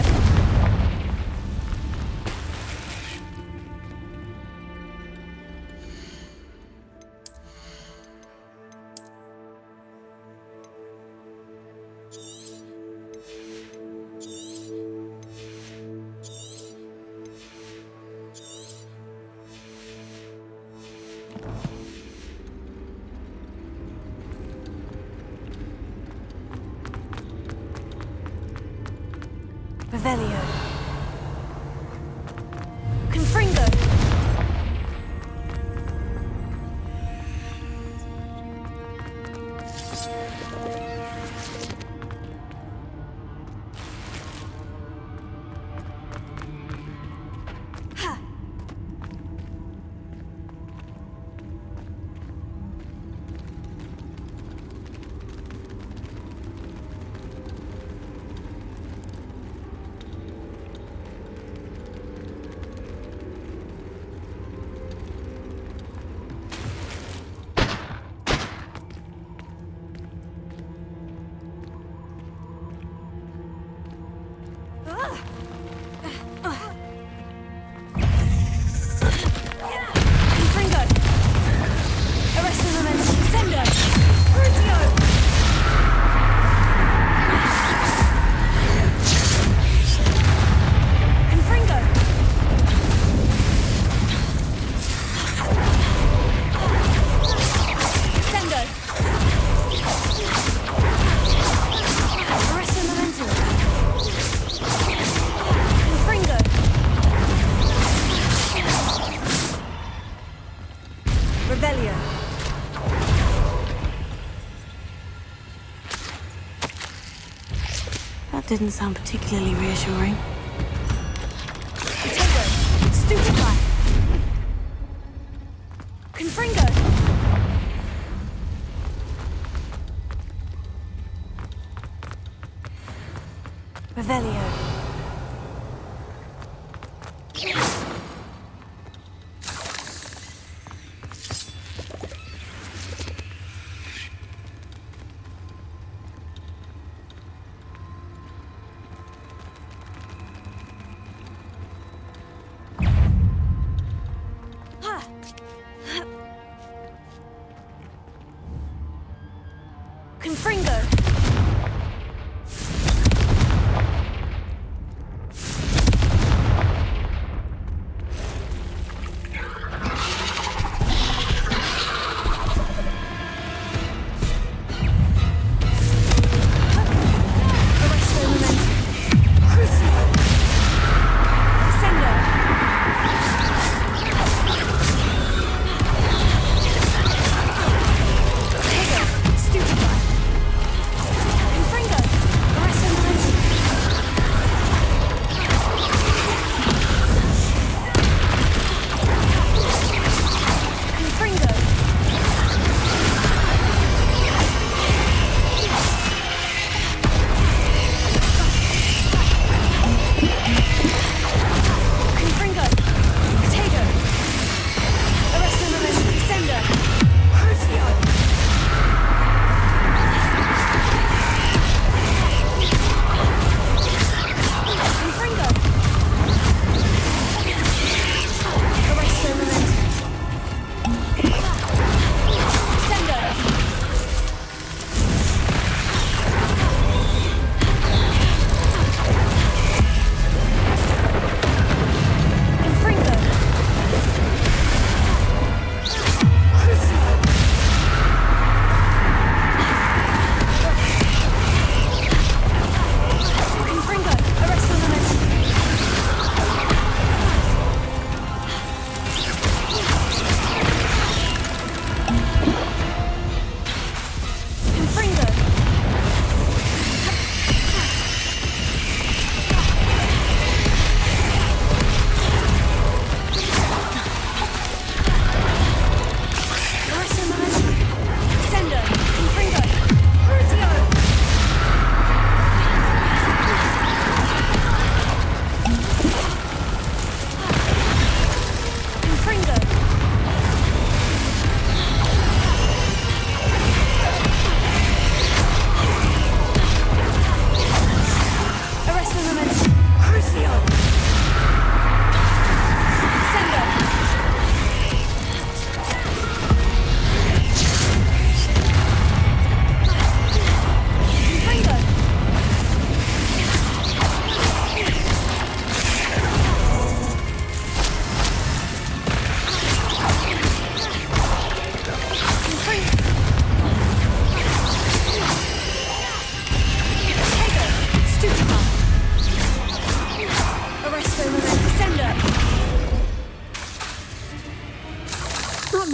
Speaker 3: Revelio. Confringo. Ha. Confringo. Arresto Momentum. Descender. Crucio. Confringo. Descender. Arresto Momentum. Confringo. Revelio. That didn't sound particularly reassuring. Potato. Stupefy. Confringo. Revelio. Confringo.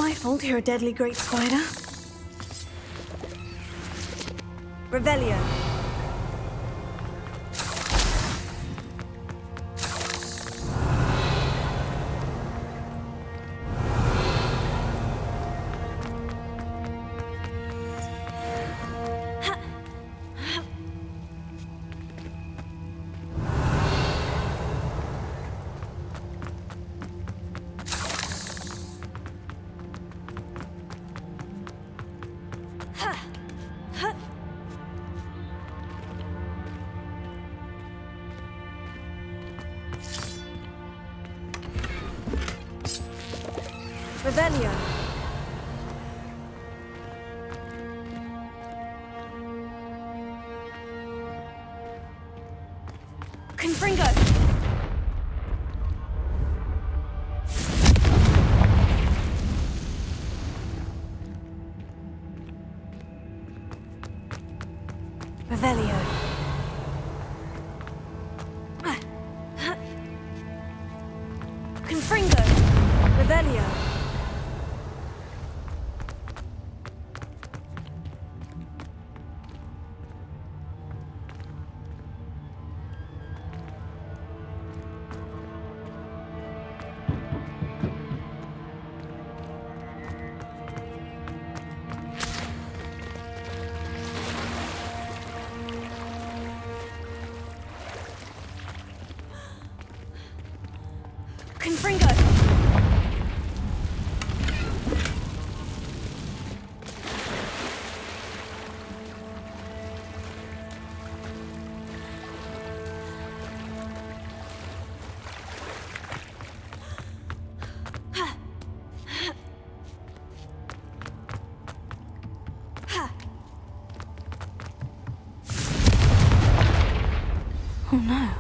Speaker 3: my fault you're a deadly great spider. Revelio. Revelio. Confringo. Revelio. Confringo. Revelio. Confringo! Oh no.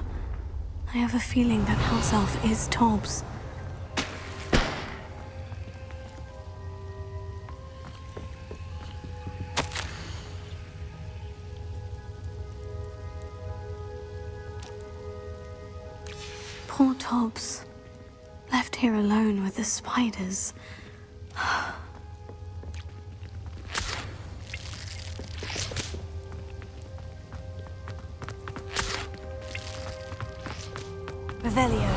Speaker 3: I have a feeling that house elf is Tobbs. Poor Tobbs. Left here alone with the spiders. Revelio.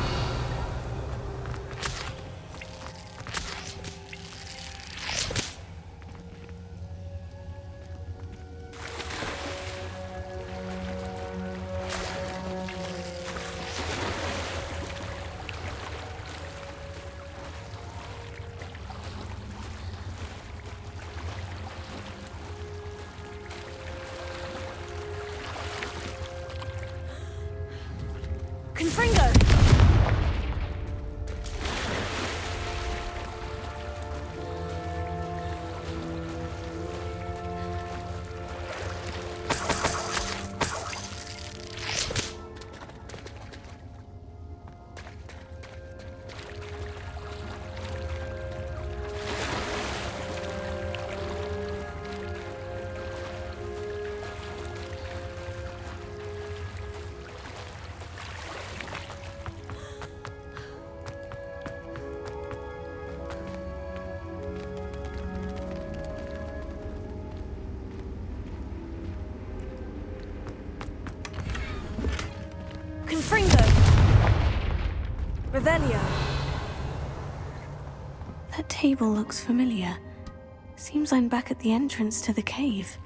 Speaker 3: Confringo! Confringo! Revelio. That table looks familiar. Seems I'm back at the entrance to the cave.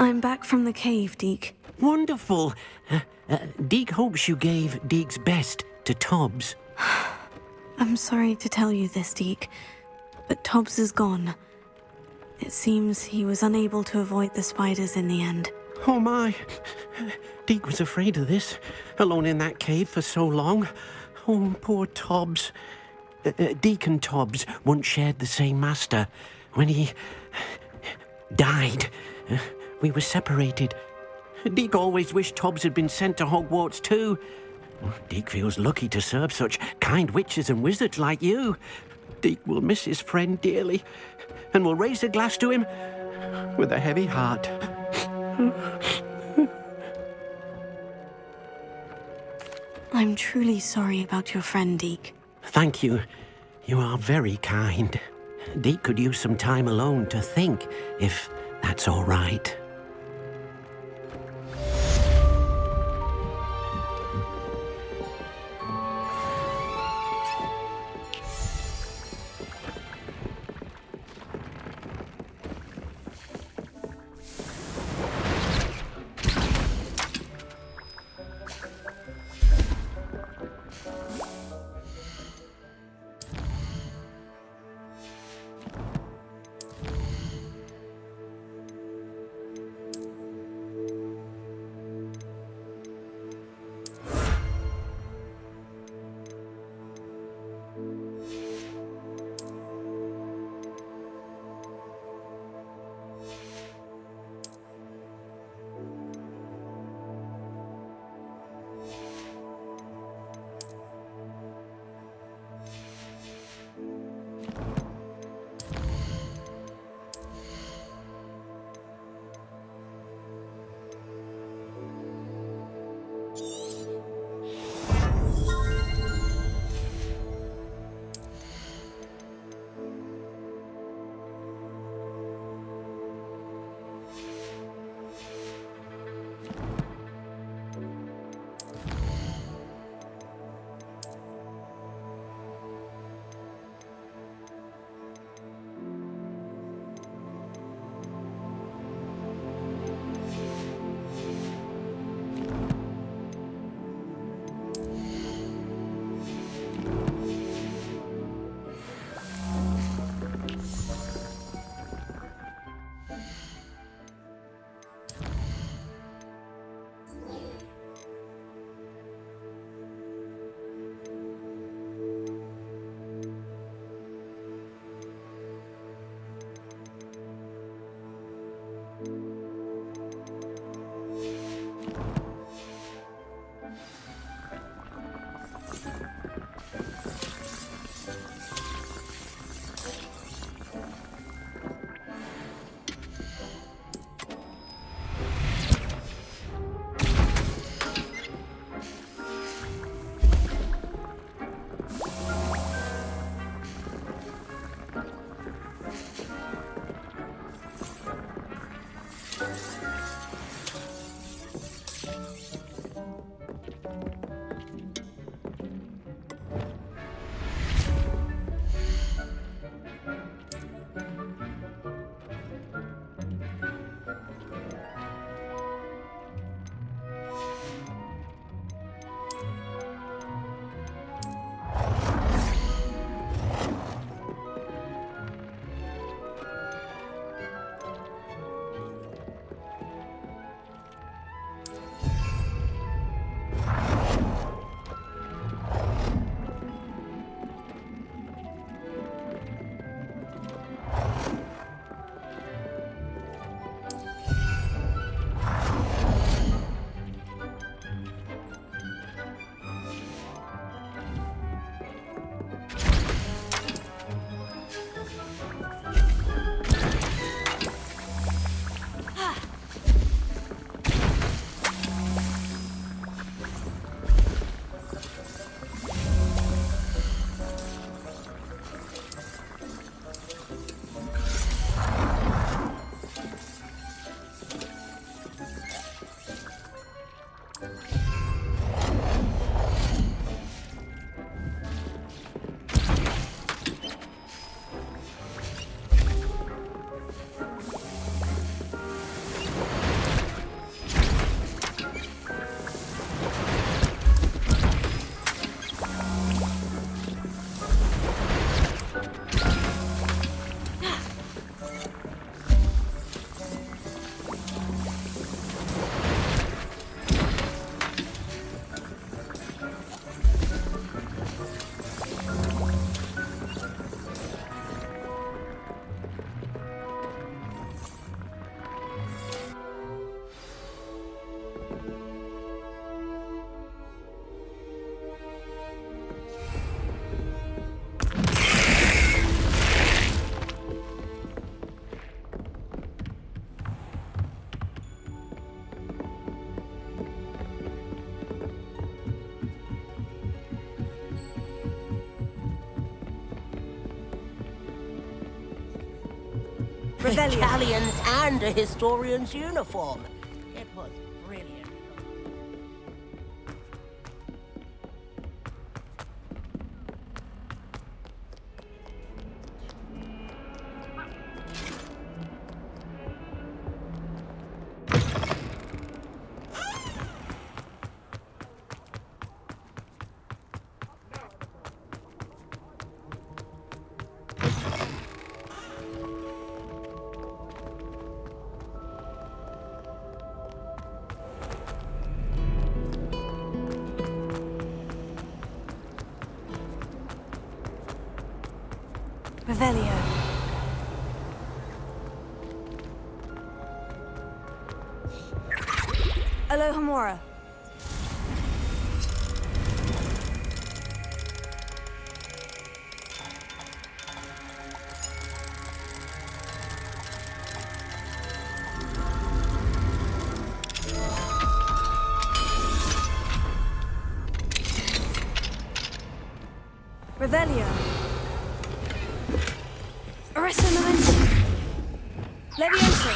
Speaker 3: I'm back from the cave, Deke.
Speaker 9: Wonderful. Deke hopes you gave Deke's best to Tobbs.
Speaker 3: I'm sorry to tell you this, Deke, but Tobbs is gone. It seems he was unable to avoid the spiders in the end.
Speaker 9: Oh my. Deke was afraid of this, alone in that cave for so long. Oh, poor Tobbs. Deke and Tobbs once shared the same master. When he died, we were separated. Deke always wished Tobbs had been sent to Hogwarts too. Deke feels lucky to serve such kind witches and wizards like you. Deke will miss his friend dearly, and will raise a glass to him with a heavy heart.
Speaker 3: I'm truly sorry about your friend, Deke.
Speaker 9: Thank you. You are very kind. Deke could use some time alone to think, if that's all right.
Speaker 3: Revelio.
Speaker 11: galleons and a historian's uniform. It was brilliant.
Speaker 3: Revelio. Alohomora. Revelio. Arresto momentum. Levioso.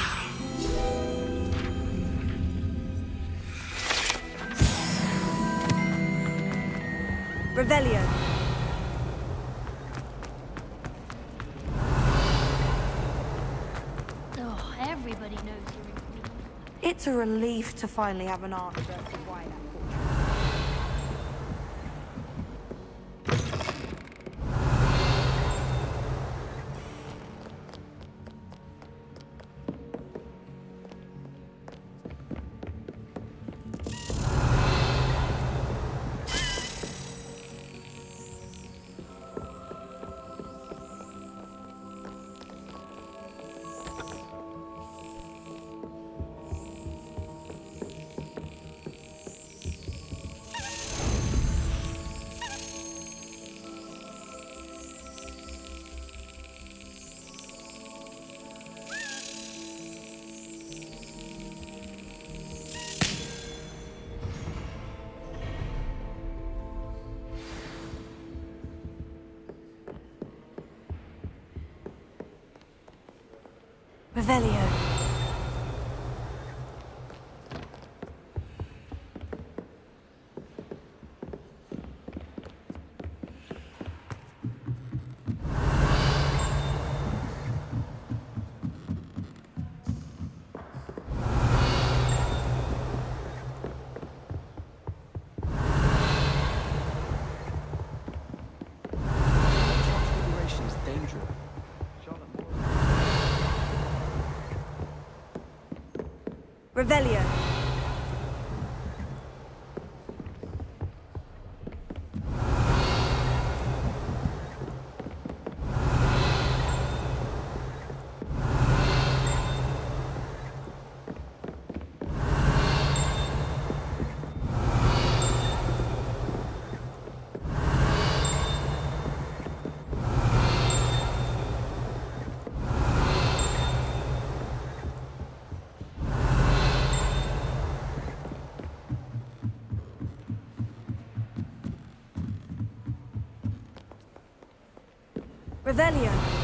Speaker 3: Revelio.
Speaker 7: Oh, everybody knows you're in Queen.
Speaker 3: It's a relief to finally have an answer as to why that Revelio. Revelio. Revelio.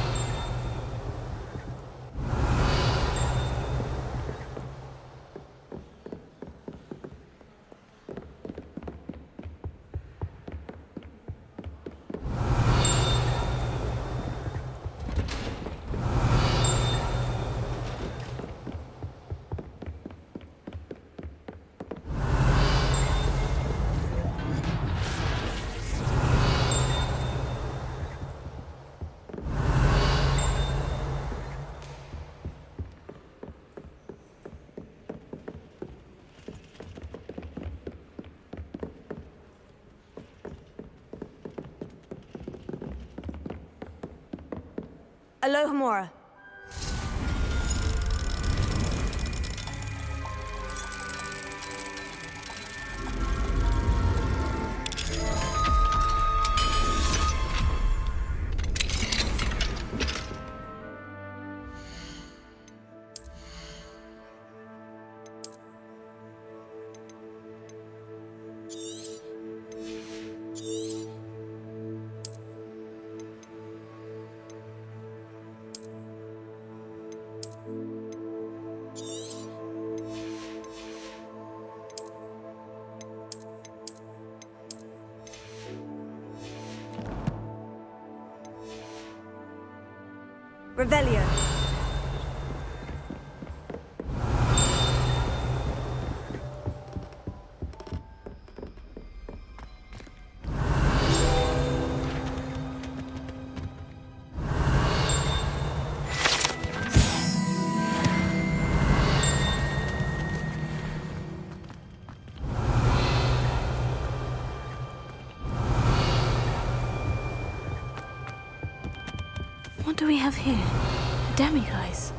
Speaker 3: Alohomora. Revelio. What do we have here? A demiguise.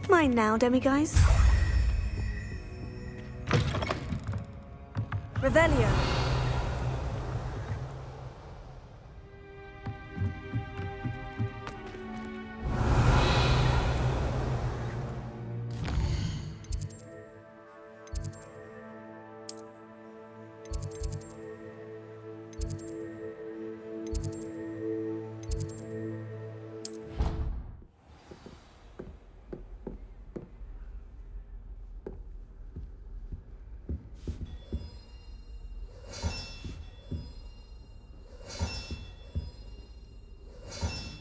Speaker 3: Mine now, demiguise. Revelio.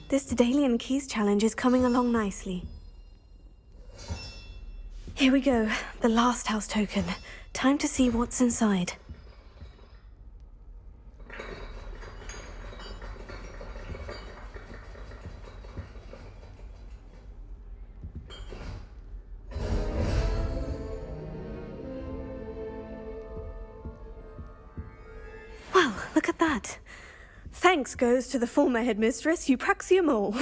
Speaker 3: This Daedalian Keys challenge is coming along nicely. Here we go, the last house token. Time to see what's inside. Well, look at that. Thanks goes to the former headmistress, Eupraxia Mole.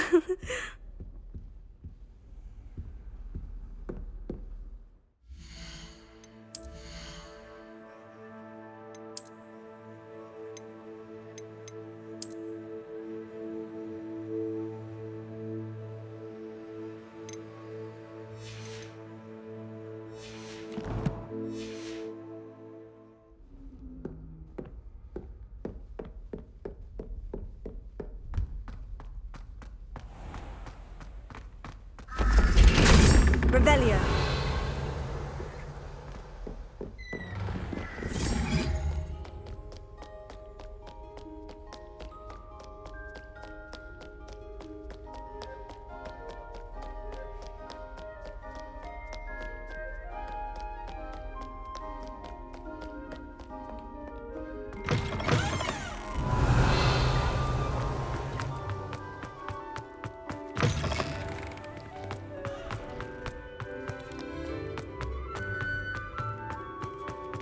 Speaker 3: Revelio.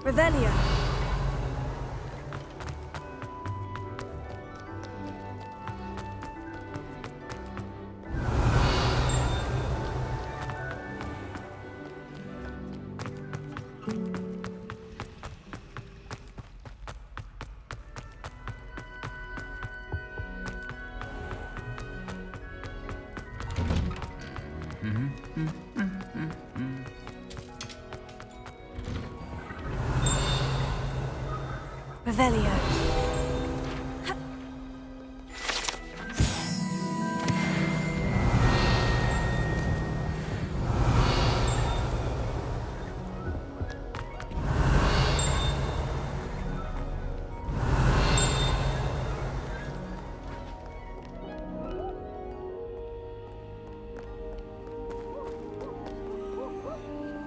Speaker 3: Revelio. Revelio.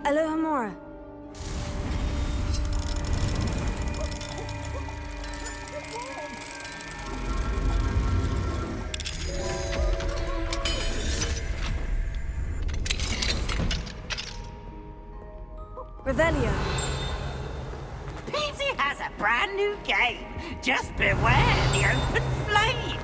Speaker 3: Aloha Mora. Revelio.
Speaker 5: Peasy has a brand new game. Just beware the open flame.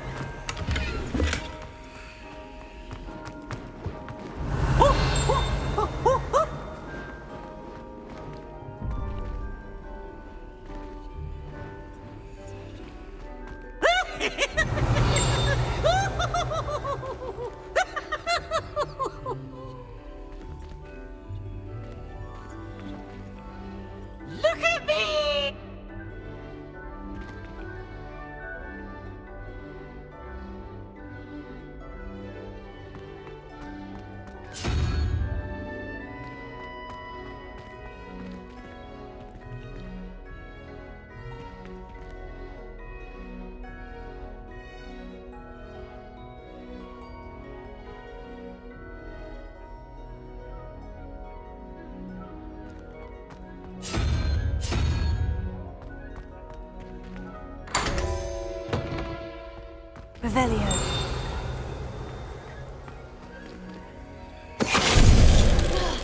Speaker 3: Revelio.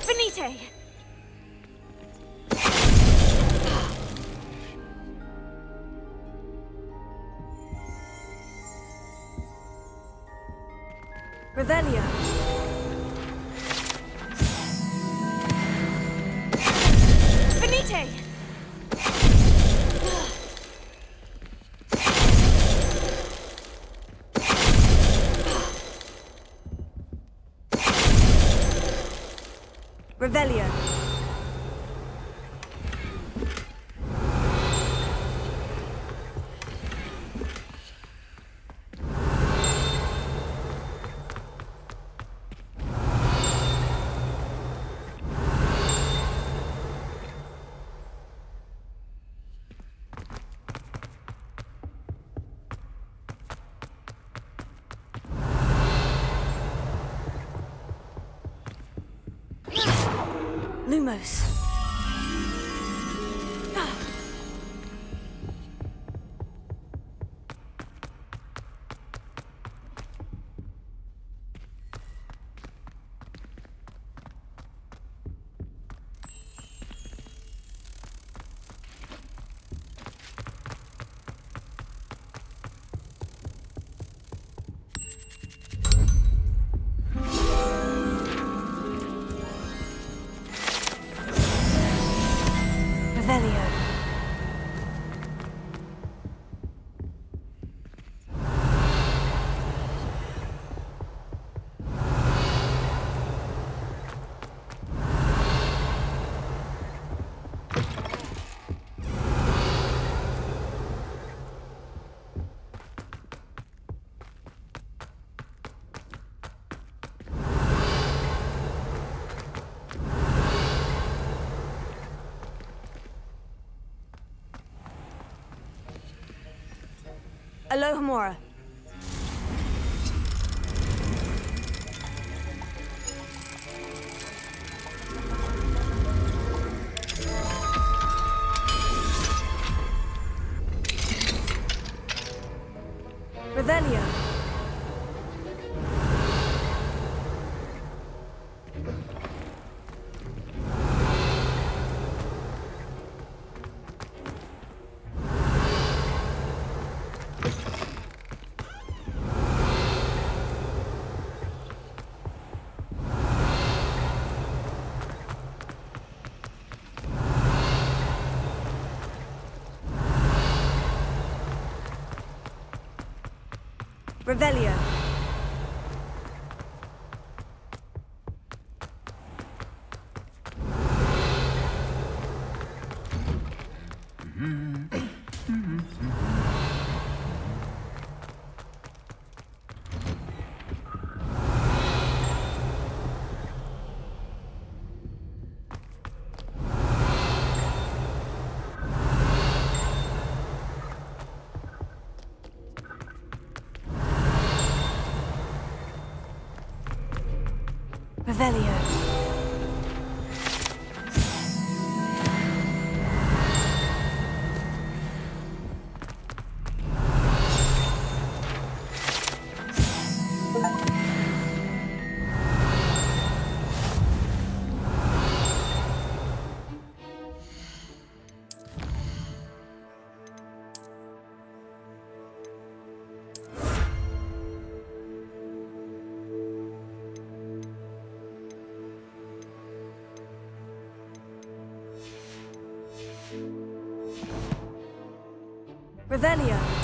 Speaker 3: Finite! Revelio. Finite! Revelio. Lumos. Revelio. Alohomora. Revelio. Revelio. Revelio. Revelio.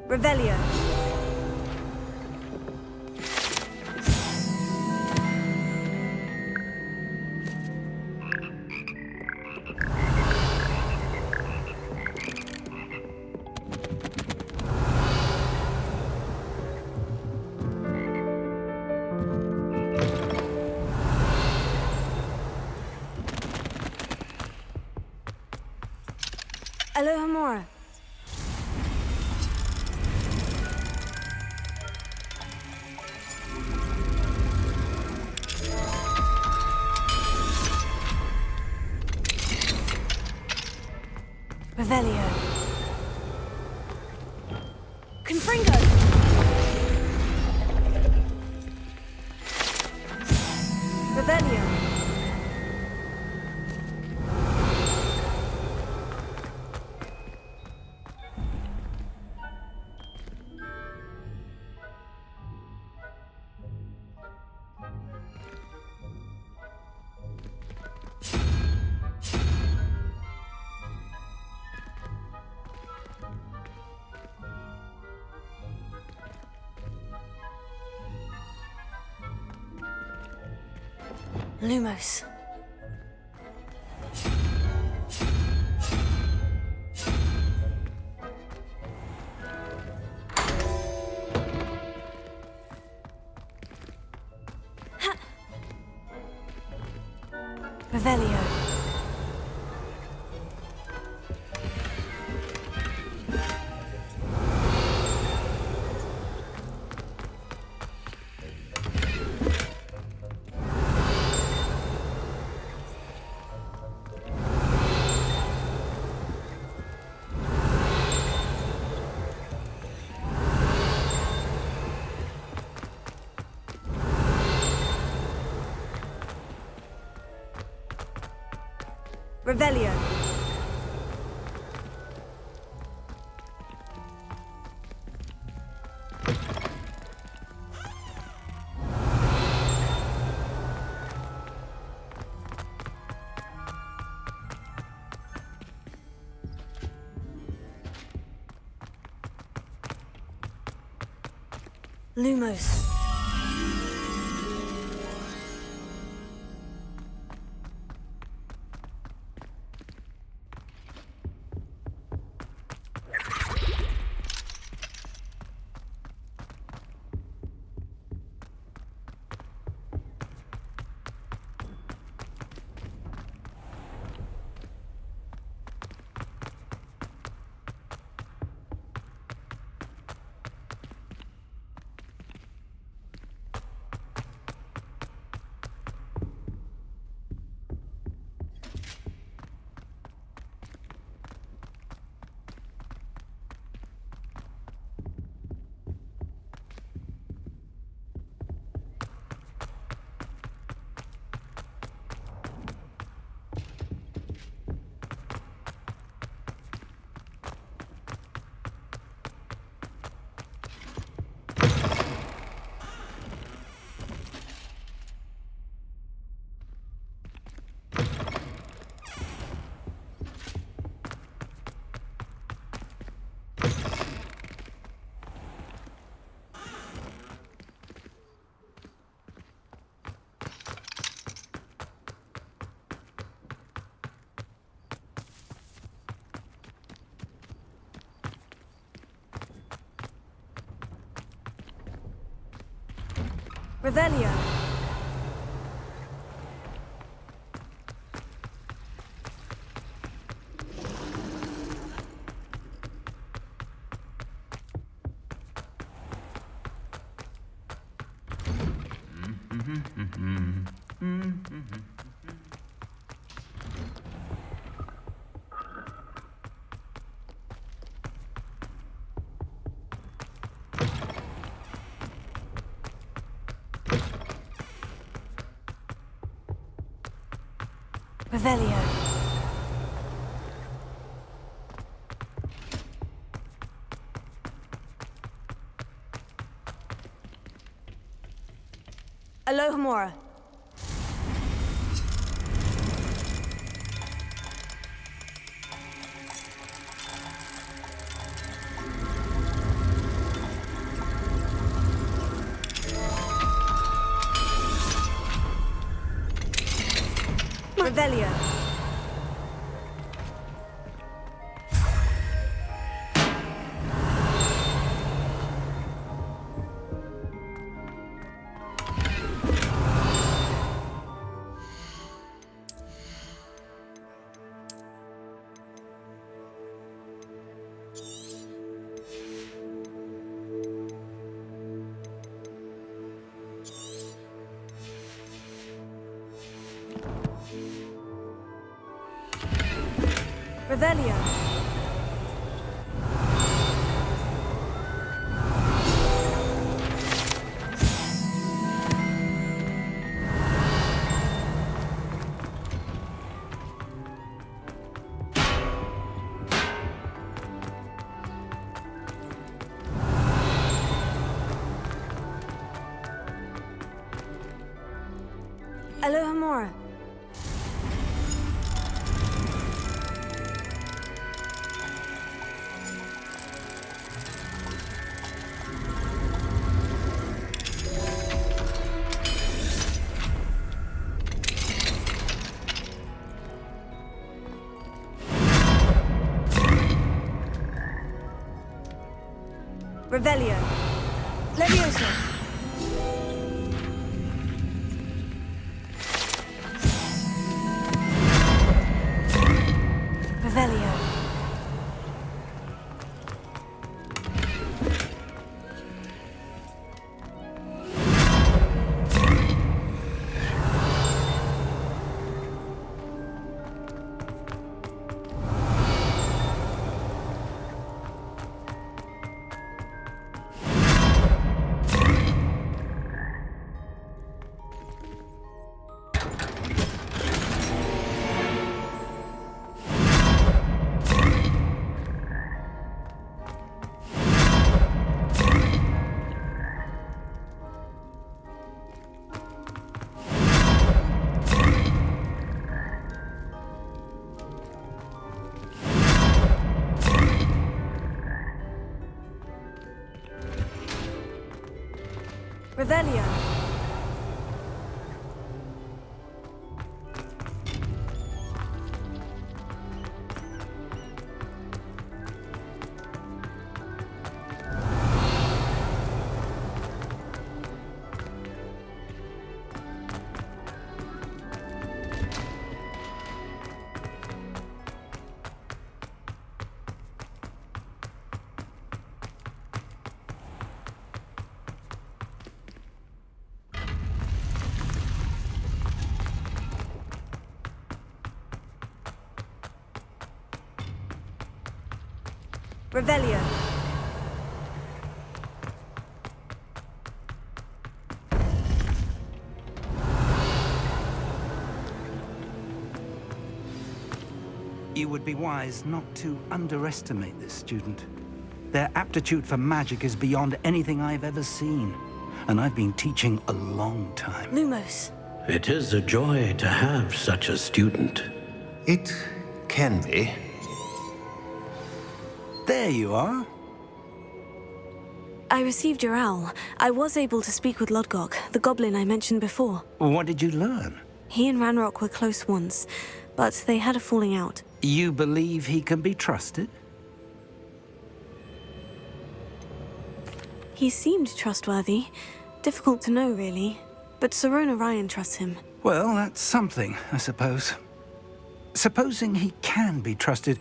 Speaker 3: Revelio. Alohomora. Revelio. Confringo. Revelio. Lumos. Revelio. Revelio. Lumos. Revelio. Revelio. Alohomora. Revelio. Revelio. Alohomora. Revelio. Levioso. Revelio. Revelio. Revelio.
Speaker 5: You would be wise not to underestimate this student. Their aptitude for magic is beyond anything I've ever seen. And I've been teaching a long time.
Speaker 3: Lumos.
Speaker 9: It is a joy to have such a student.
Speaker 12: It can be.
Speaker 5: There you are.
Speaker 3: I received your owl. I was able to speak with Lodgok, the goblin I mentioned before.
Speaker 5: What did you learn?
Speaker 3: He and Ranrock were close once, but they had a falling out.
Speaker 5: You believe he can be trusted?
Speaker 3: He seemed trustworthy. Difficult to know, really. But Sirona Ryan trusts him.
Speaker 5: Well, that's something, I suppose. Supposing he can be trusted,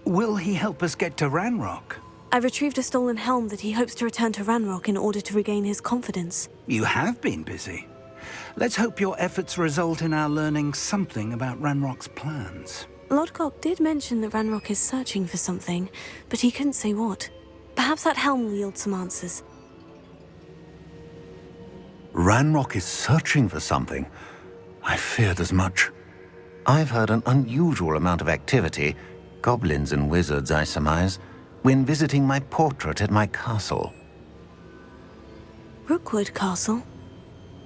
Speaker 5: will he help us get to Ranrock?
Speaker 3: I retrieved a stolen helm that he hopes to return to Ranrock in order to regain his confidence.
Speaker 5: You have been busy. Let's hope your efforts result in our learning something about Ranrock's plans.
Speaker 3: Lodgok did mention that Ranrock is searching for something, but he couldn't say what. Perhaps that helm will yield some answers.
Speaker 12: Ranrock is searching for something. I feared as much. I've heard an unusual amount of activity, goblins and wizards, I surmise, when visiting my portrait at my castle.
Speaker 3: Rookwood Castle?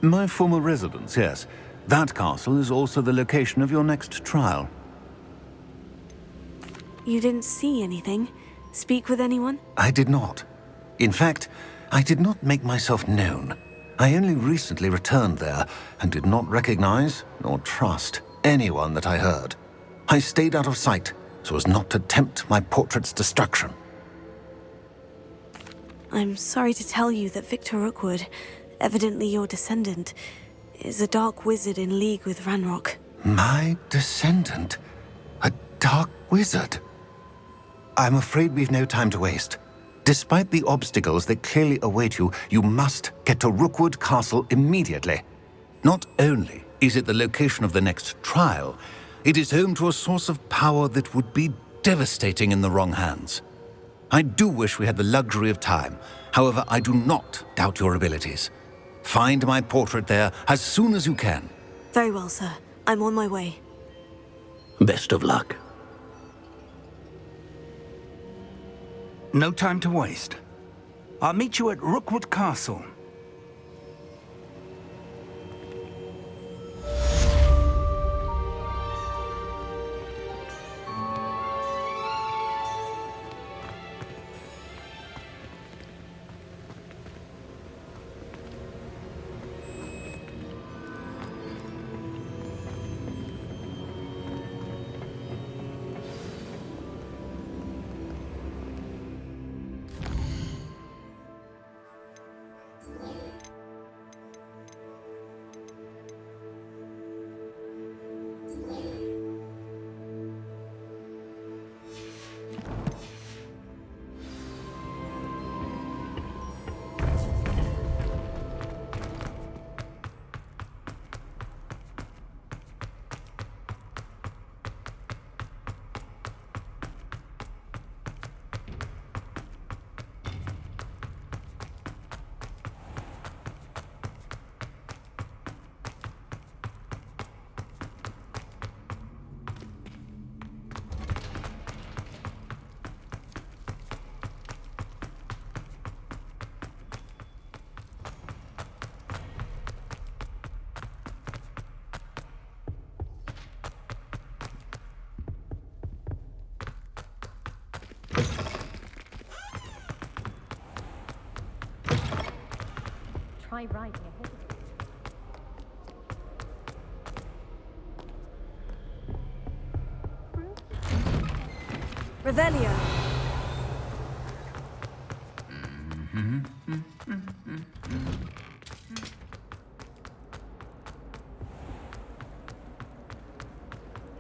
Speaker 12: My former residence, yes. That castle is also the location of your next trial.
Speaker 3: You didn't see anything? Speak with anyone?
Speaker 12: I did not. In fact, I did not make myself known. I only recently returned there and did not recognize nor trust anyone that I heard. I stayed out of sight so as not to tempt my portrait's destruction.
Speaker 3: I'm sorry to tell you that Victor Rookwood, evidently your descendant, is a dark wizard in league with Ranrock.
Speaker 12: My descendant? A dark wizard? I'm afraid we've no time to waste. Despite the obstacles that clearly await you, you must get to Rookwood Castle immediately. Not only is it the location of the next trial, it is home to a source of power that would be devastating in the wrong hands. I do wish we had the luxury of time. However, I do not doubt your abilities. Find my portrait there as soon as you can.
Speaker 3: Very well, sir. I'm on my way.
Speaker 9: Best of luck.
Speaker 5: No time to waste. I'll meet you at Rookwood Castle.
Speaker 13: Try right ahead.
Speaker 3: Revelio.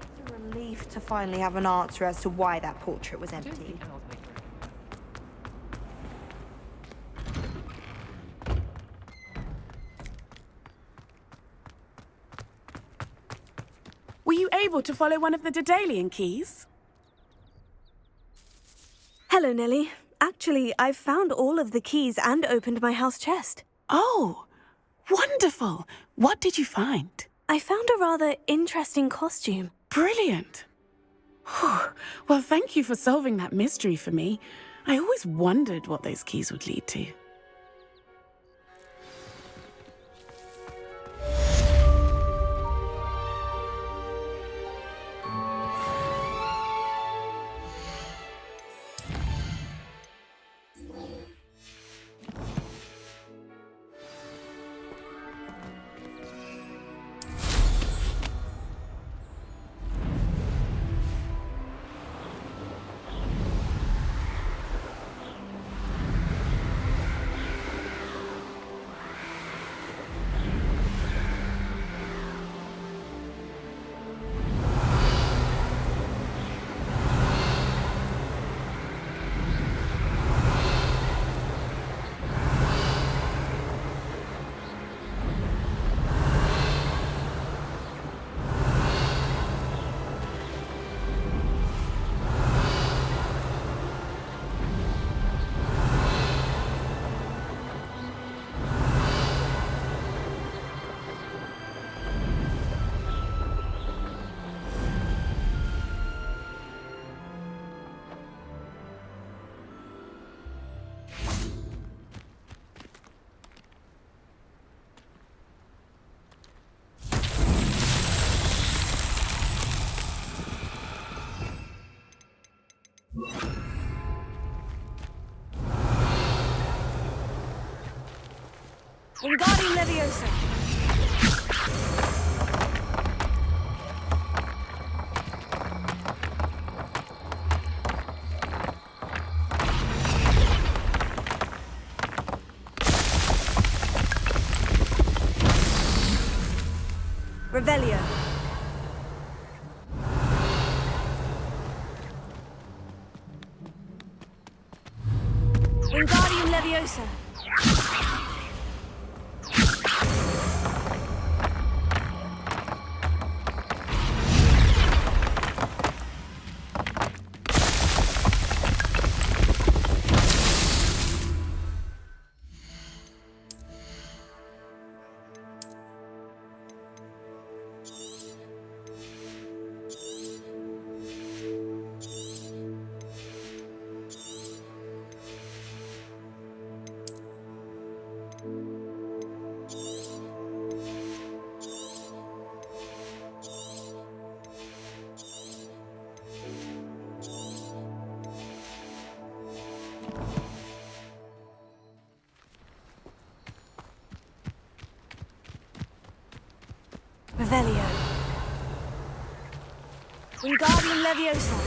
Speaker 14: It's a relief to finally have an answer as to why that portrait was empty.
Speaker 4: Were you able to follow one of the Daedalian keys?
Speaker 3: Hello, Nellie. Actually, I've found all of the keys and opened my house chest.
Speaker 4: Oh, wonderful. What did you find?
Speaker 3: I found a rather interesting costume.
Speaker 4: Brilliant. Well, thank you for solving that mystery for me. I always wondered what those keys would lead to.
Speaker 3: Wingardium Leviosa. Revelio. Wingardium Leviosa. Revelio. Wingardium Leviosa.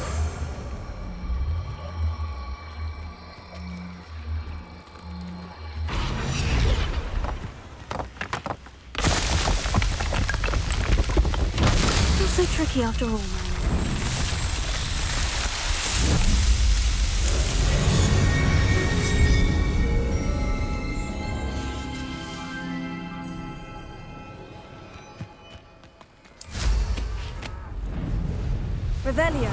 Speaker 3: Not so tricky after all, man. Revelio.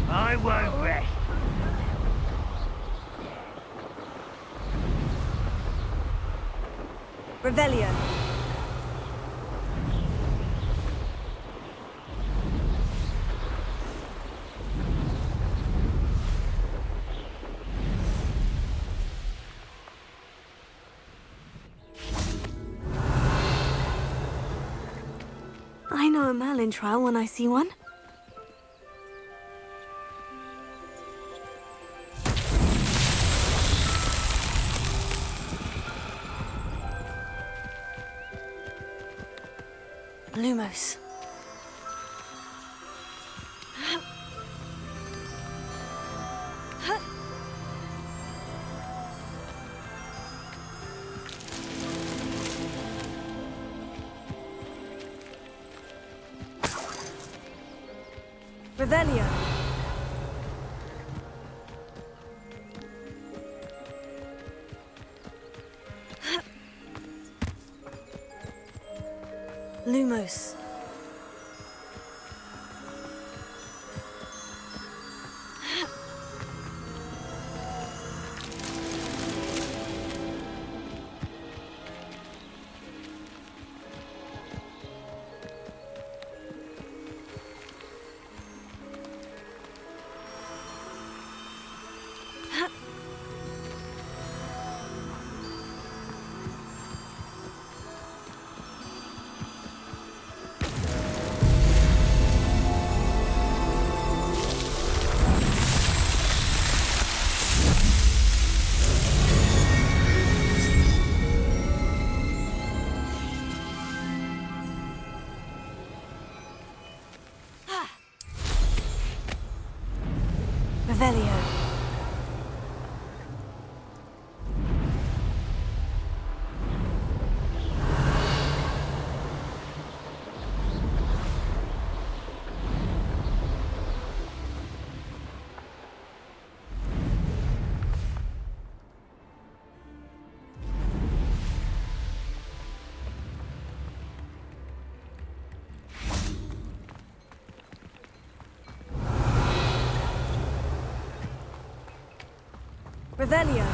Speaker 15: I won't rest.
Speaker 3: Revelio. I know a Merlin trial when I see one. Lumos. Revelio. Lumos. Revelio. Revelio.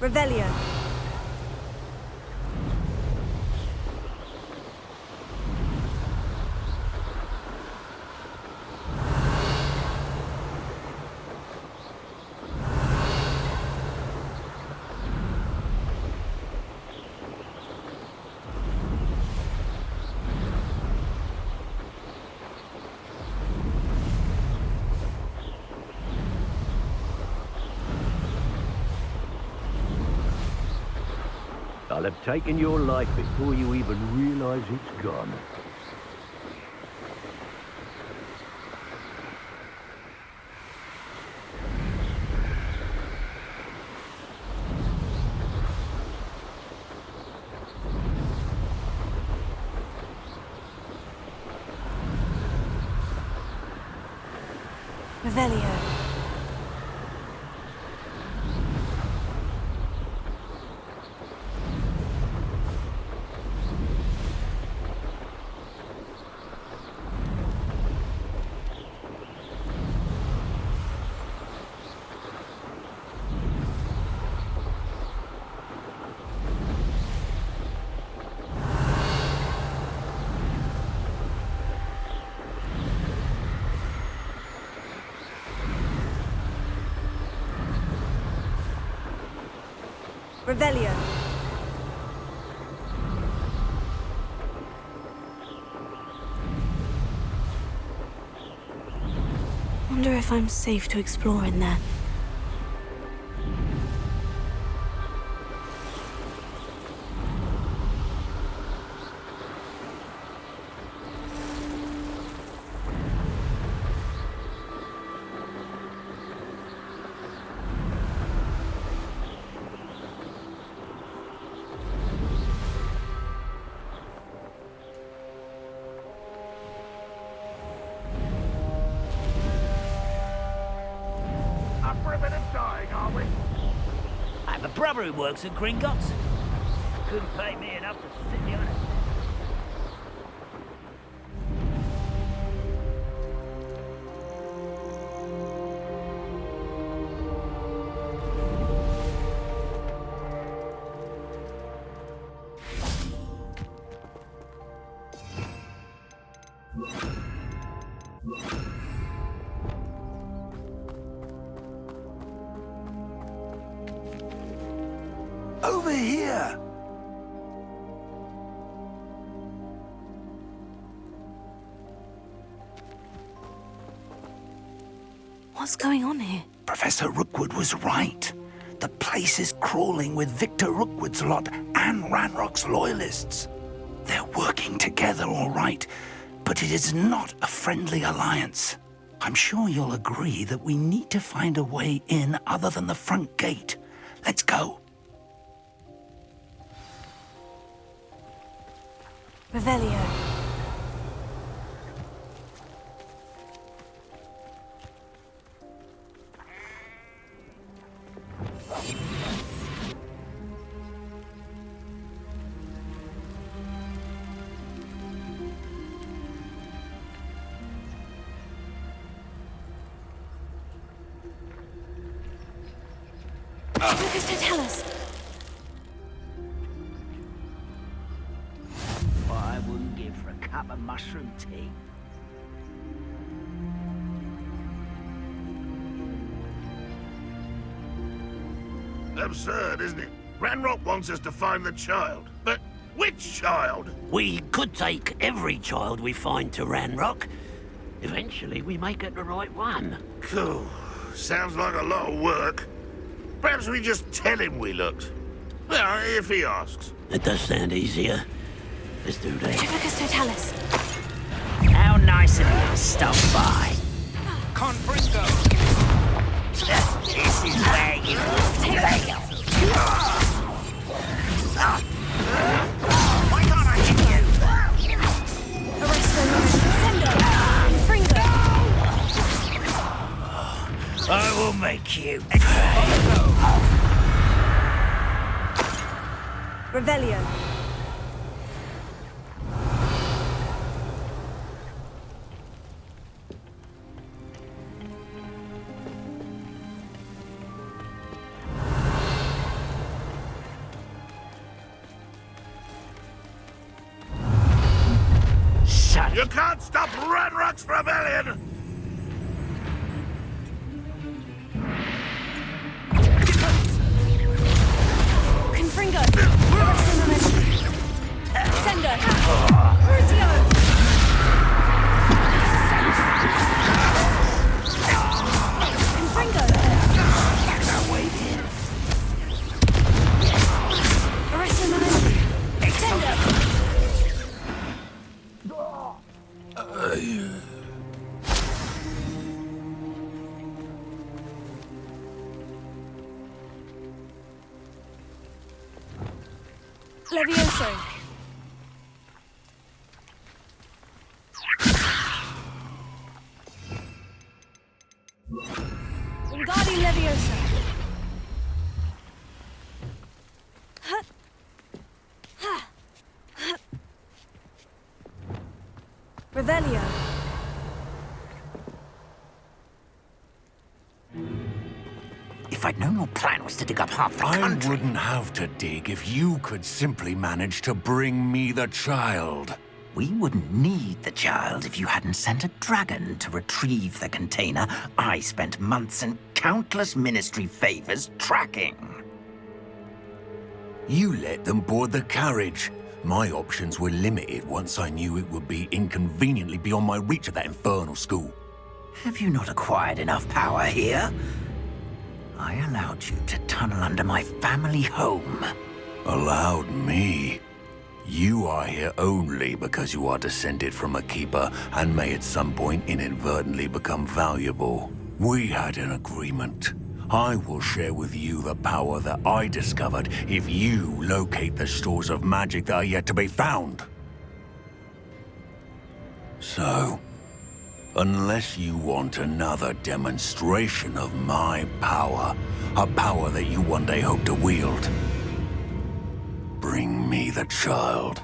Speaker 3: Revelio.
Speaker 15: I'll have taken your life before you even realize it's gone.
Speaker 3: Revelio. Revelio. Wonder if I'm safe to explore in there.
Speaker 15: I have a brother who works at Gringotts. Couldn't pay me enough to sit behind it.
Speaker 5: Over here!
Speaker 3: What's going on here?
Speaker 5: Professor Rookwood was right. The place is crawling with Victor Rookwood's lot and Ranrock's loyalists. They're working together, all right, but it is not a friendly alliance. I'm sure you'll agree that we need to find a way in other than the front gate. Let's go.
Speaker 3: Revelio. Lucas, don't tell us.
Speaker 15: What I wouldn't give for a cup of mushroom tea.
Speaker 10: Absurd, isn't it? Ranrock wants us to find the child. But which child?
Speaker 9: We could take every child we find to Ranrock. Eventually, we may get the right one.
Speaker 10: Cool. Sounds like a lot of work. Perhaps we just tell him we looked. Well, if he asks.
Speaker 9: It does sound easier. Let's do that.
Speaker 3: Lucas, don't tell us.
Speaker 15: How nice of you to stop by.
Speaker 5: Confringo!
Speaker 15: This is where you fail. Why can't I hit you?
Speaker 3: Arresto, Sendo, Fringo.
Speaker 15: I will make you pay.
Speaker 3: Revelio.
Speaker 10: can't stop Ranrock's rebellion!
Speaker 3: Confringo! Arresting momentum! Sendo! Crucio! Confringo! Arresting momentum! Sendo! Levioso! Wingardium Levioso! Revelio!
Speaker 16: If I'd known your plan was to dig up half the
Speaker 12: I
Speaker 16: country...
Speaker 12: wouldn't have to dig if you could simply manage to bring me the child.
Speaker 16: We wouldn't need the child if you hadn't sent a dragon to retrieve the container I spent months and countless ministry favors tracking.
Speaker 12: You let them board the carriage. My options were limited once I knew it would be inconveniently beyond my reach at that infernal school.
Speaker 16: Have you not acquired enough power here? I allowed you to tunnel under my family home.
Speaker 12: Allowed me? You are here only because you are descended from a keeper and may at some point inadvertently become valuable. We had an agreement. I will share with you the power that I discovered if you locate the stores of magic that are yet to be found. So, unless you want another demonstration of my power, a power that you one day hope to wield, bring me the child.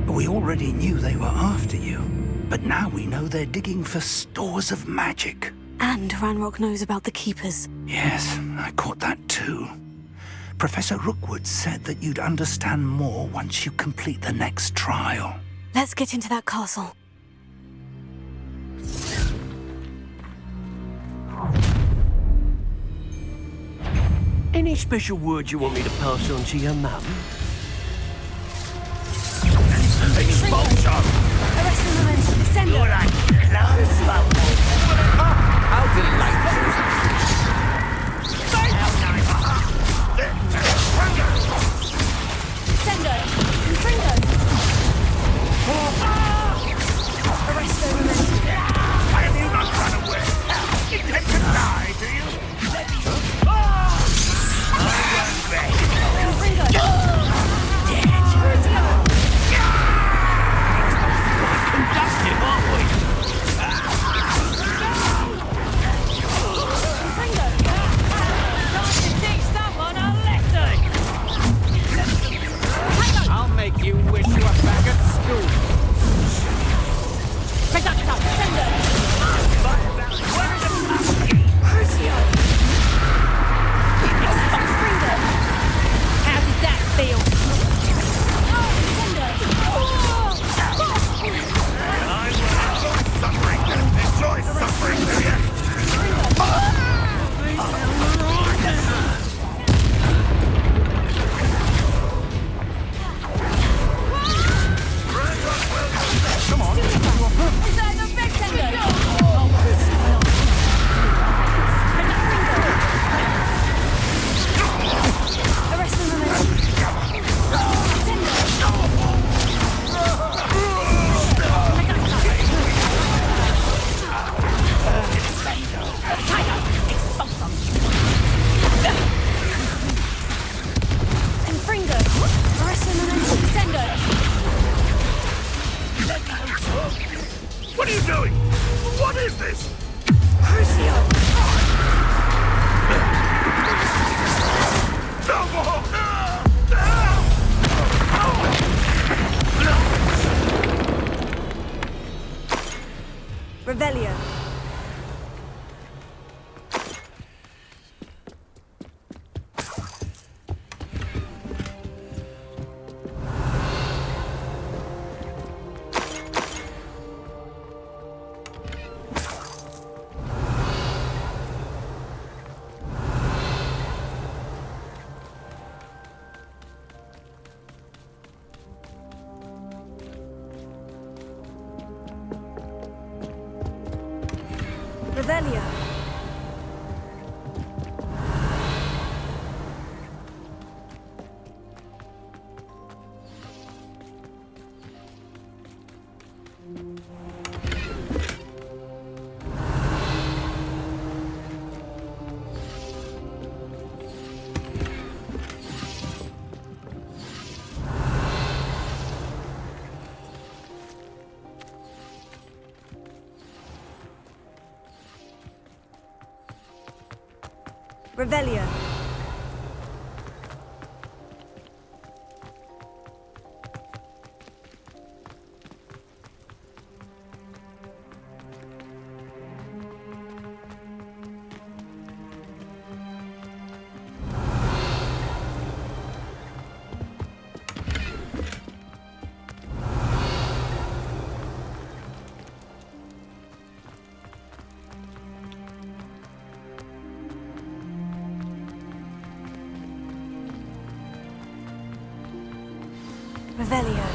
Speaker 5: We already knew they were after you, but now we know they're digging for stores of magic.
Speaker 3: And Ranrock knows about the Keepers.
Speaker 5: Yes, I caught that too. Professor Rookwood said that you'd understand more once you complete the next trial.
Speaker 3: Let's get into that castle.
Speaker 17: Any special words you want me to pass on to your mum?
Speaker 10: Expulsion!
Speaker 3: Arresting momentum. Sendo!
Speaker 17: How delightful!
Speaker 3: Sendo! Confringo! Arresto momentum.
Speaker 10: Why have you not run away? You intend to die, do you?
Speaker 3: Confringo!
Speaker 17: Conductive, aren't we? I'll make you wish you were back at school.
Speaker 3: Crucio!
Speaker 13: How does that feel?
Speaker 10: Enjoy suffering, do you?
Speaker 5: Come on.
Speaker 3: Arresting momentum. Confringo! Arresting momentum. Sendo!
Speaker 10: What are you doing? What is this?
Speaker 3: Crucio!
Speaker 10: No more!
Speaker 3: Revelio! Revelio. Revelio. Revelio.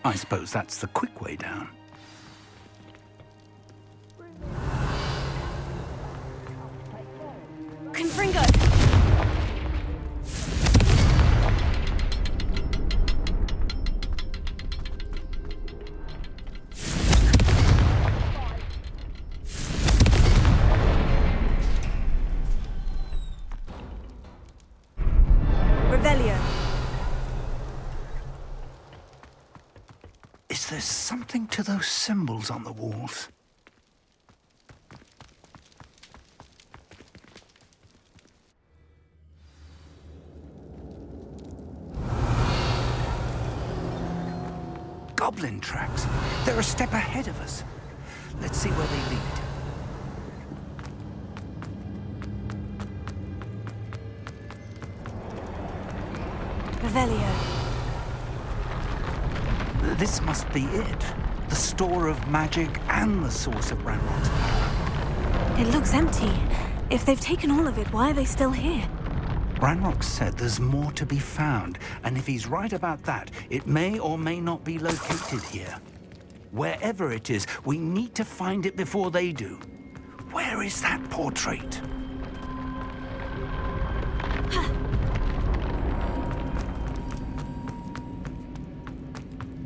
Speaker 5: I suppose that's the quick way down.
Speaker 3: Confringo. Revelio.
Speaker 5: Is there something to those symbols on the walls? Goblin tracks. They're a step ahead of us. Let's see where they lead.
Speaker 3: Revelio.
Speaker 5: This must be it. The store of magic and the source of Ranrock's power.
Speaker 3: It looks empty. If they've taken all of it, why are they still here?
Speaker 5: Ranrock said there's more to be found, and if he's right about that, it may or may not be located here. Wherever it is, we need to find it before they do. Where is that portrait?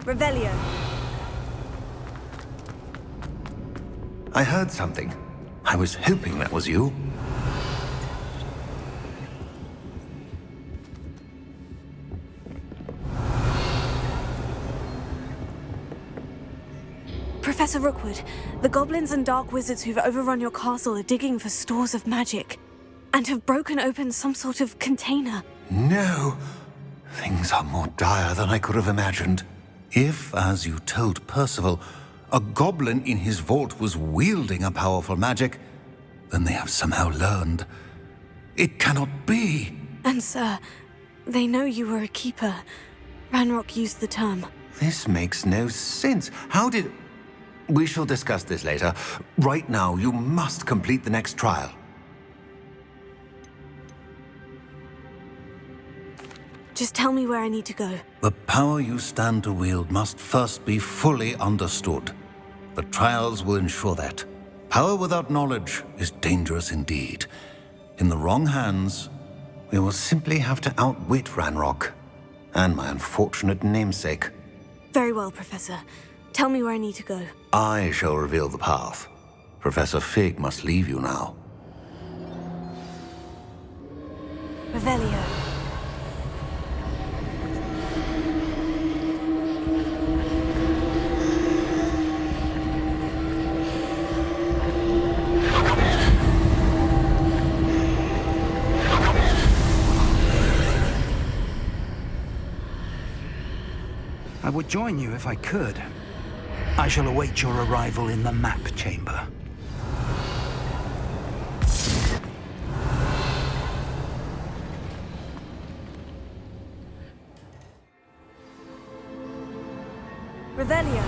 Speaker 3: Revelio.
Speaker 12: I heard something. I was hoping that was you.
Speaker 3: Professor Rookwood, the goblins and dark wizards who've overrun your castle are digging for stores of magic and have broken open some sort of container.
Speaker 12: No! Things are more dire than I could have imagined. If, as you told Percival, a goblin in his vault was wielding a powerful magic, then they have somehow learned. It cannot be!
Speaker 3: And sir, they know you were a keeper. Ranrock used the term.
Speaker 12: This makes no sense. How did... We shall discuss this later. Right now, you must complete the next trial.
Speaker 3: Just tell me where I need to go.
Speaker 12: The power you stand to wield must first be fully understood. The trials will ensure that. Power without knowledge is dangerous indeed. In the wrong hands, we will simply have to outwit Ranrock and my unfortunate namesake.
Speaker 3: Very well, Professor. Tell me where I need to go.
Speaker 12: I shall reveal the path. Professor Fig must leave you now.
Speaker 3: Revelio.
Speaker 5: I would join you if I could. I shall await your arrival in the map chamber.
Speaker 3: Revelio.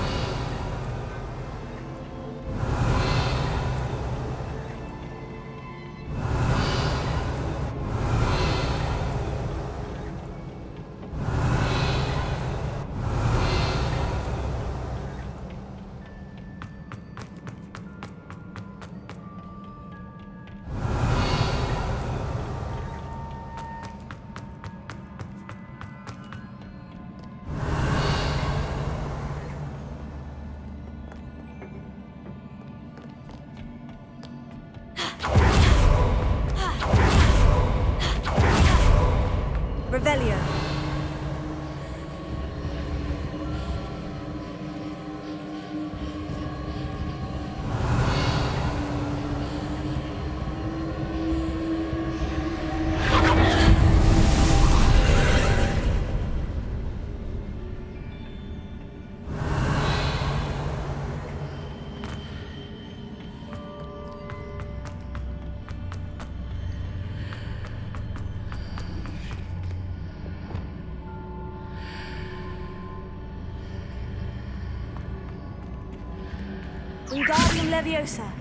Speaker 3: Wingardium Leviosa.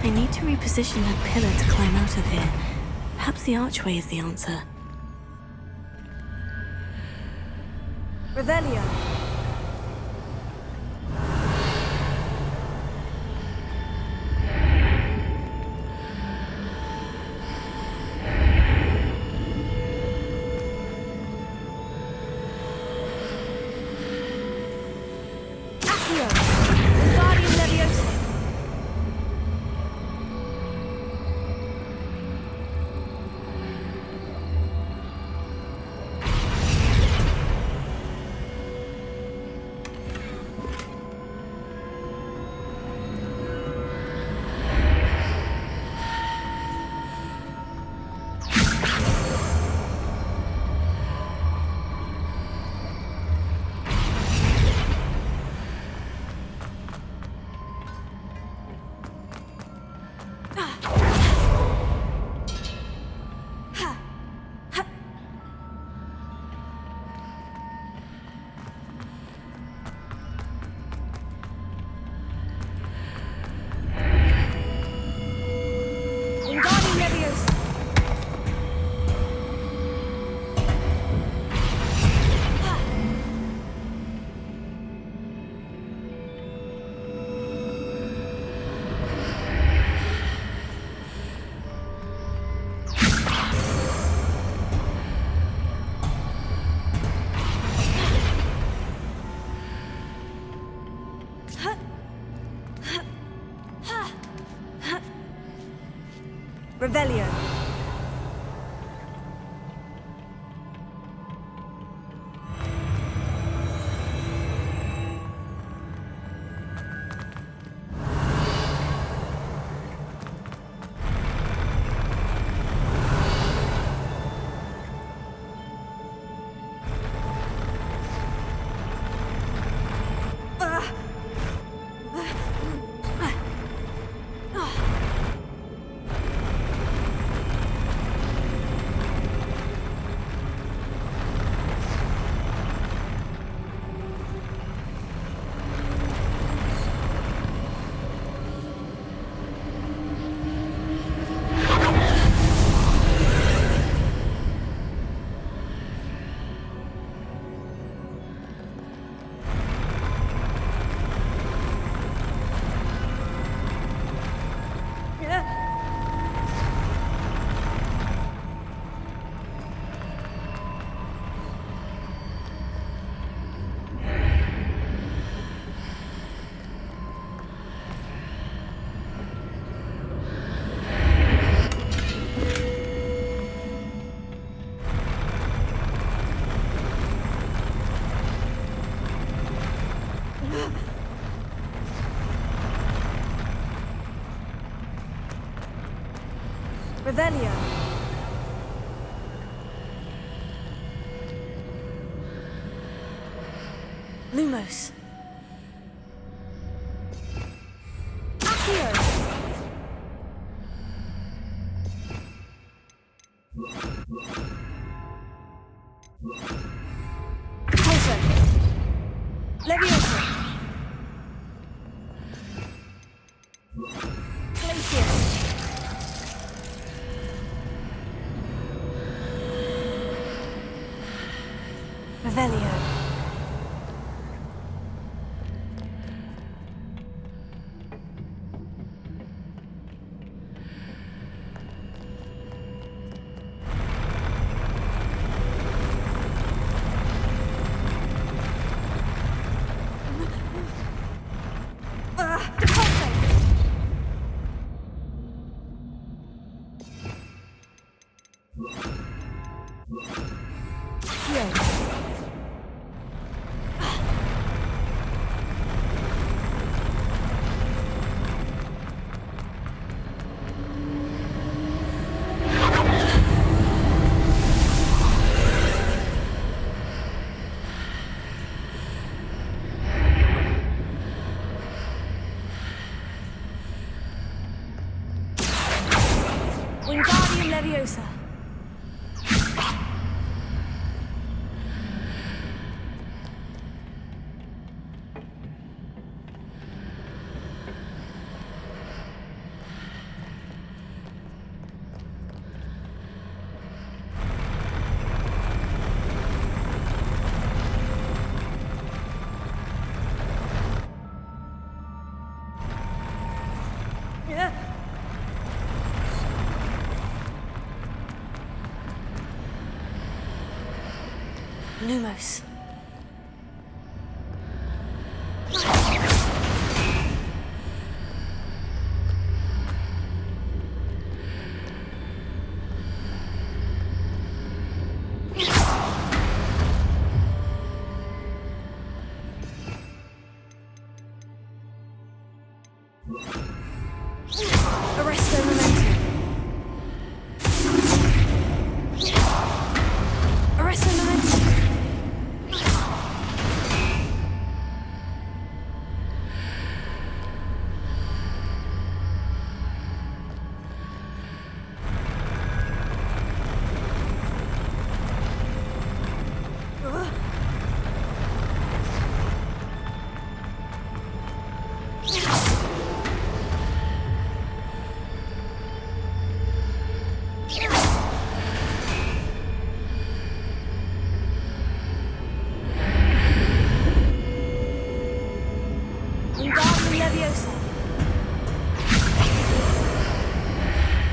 Speaker 3: I need to reposition that pillar to climb out of here. Perhaps the archway is the answer. Revelio. Revelio. Revelio. Lumos. Accio. Pulso. Leviosa. Glacius. Revelio. Wingardium Leviosa. Lumos. Arresto momentum. Arresto momentum.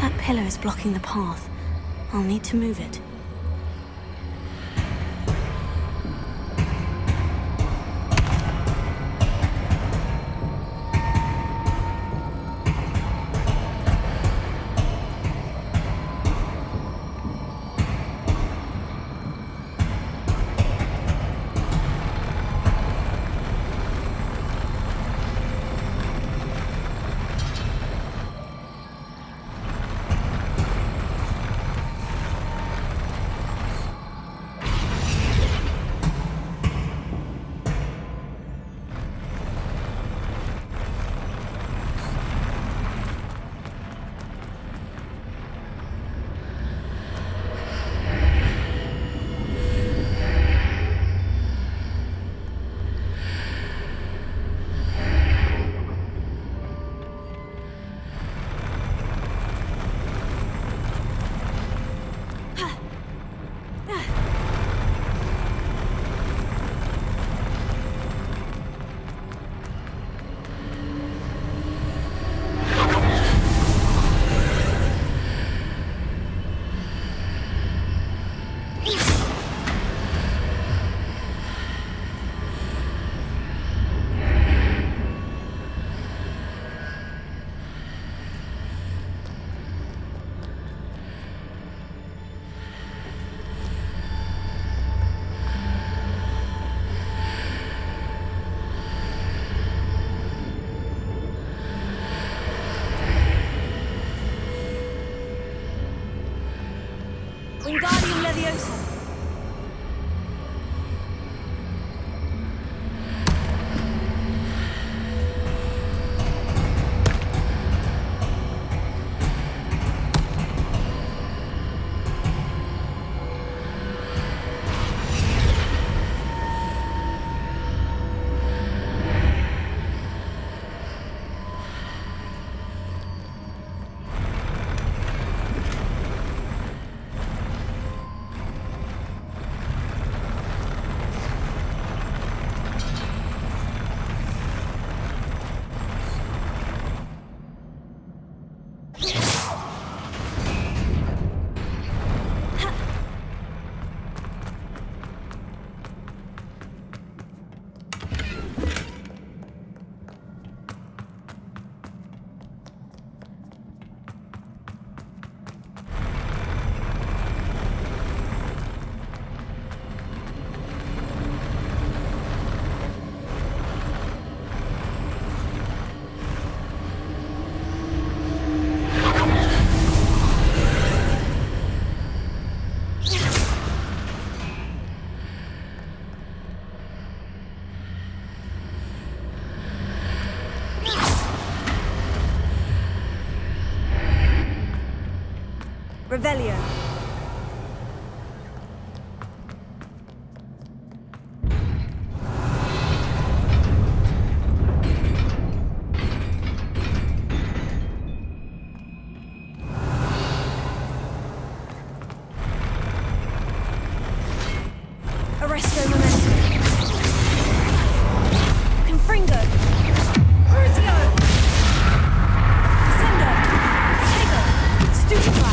Speaker 3: That pillar is blocking the path. I'll need to move it. Wingardium Leviosa. Revelio. Arresto momentum. Confringo. Crucio. Ascendo. Tego. Stupefy.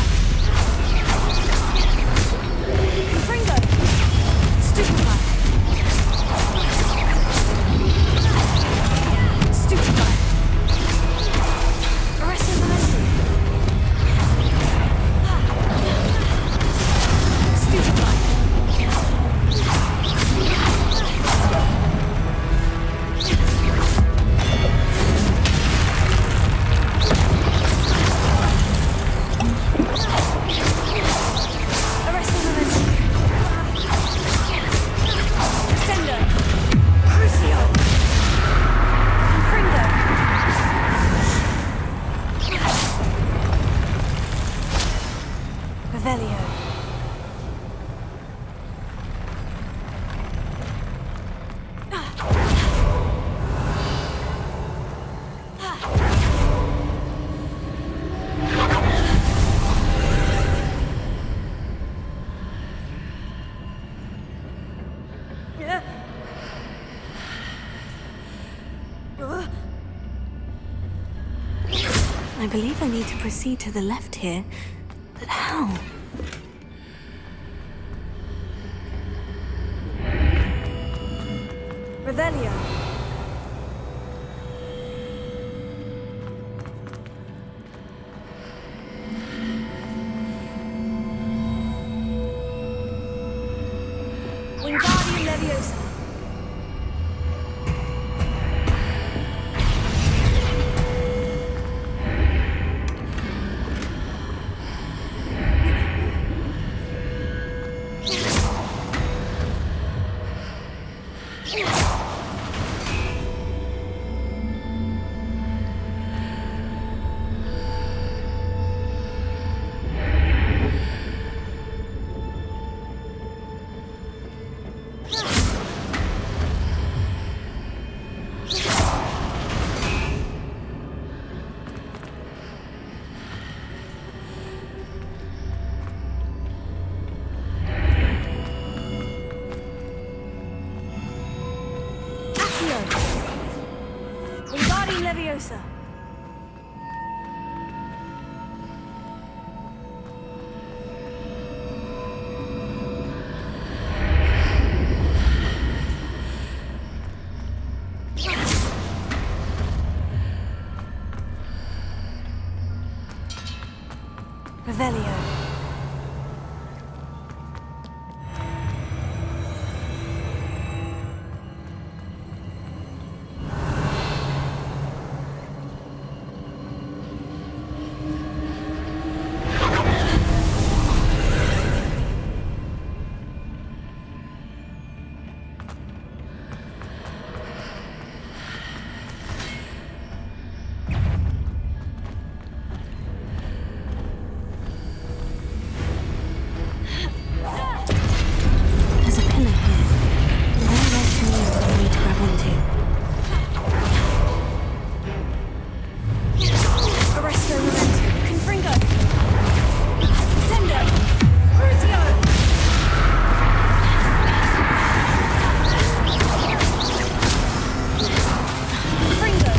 Speaker 3: I believe I need to proceed to the left here, but how? Revelio. Wingardium Leviosa. Wingardium Leviosa. Revelio. There's a pillar here. Very less near what I need to grab onto. Arresto Momento. Confringo. Sendo. Crucio. Confringo.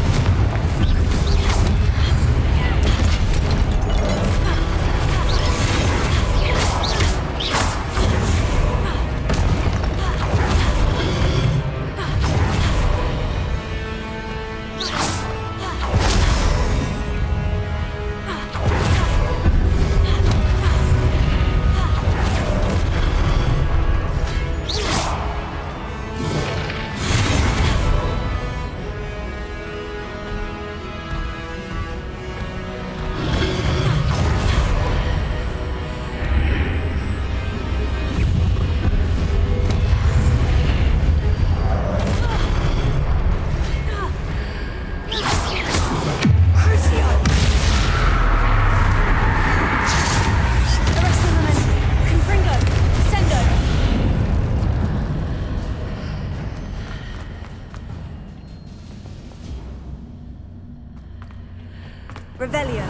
Speaker 3: Revelio.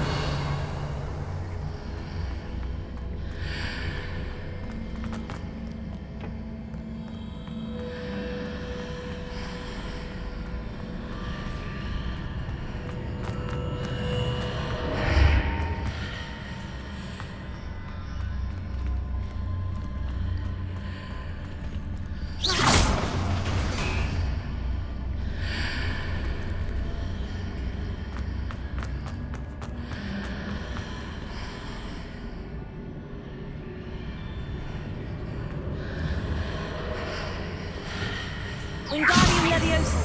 Speaker 3: Wingardium Leviosa.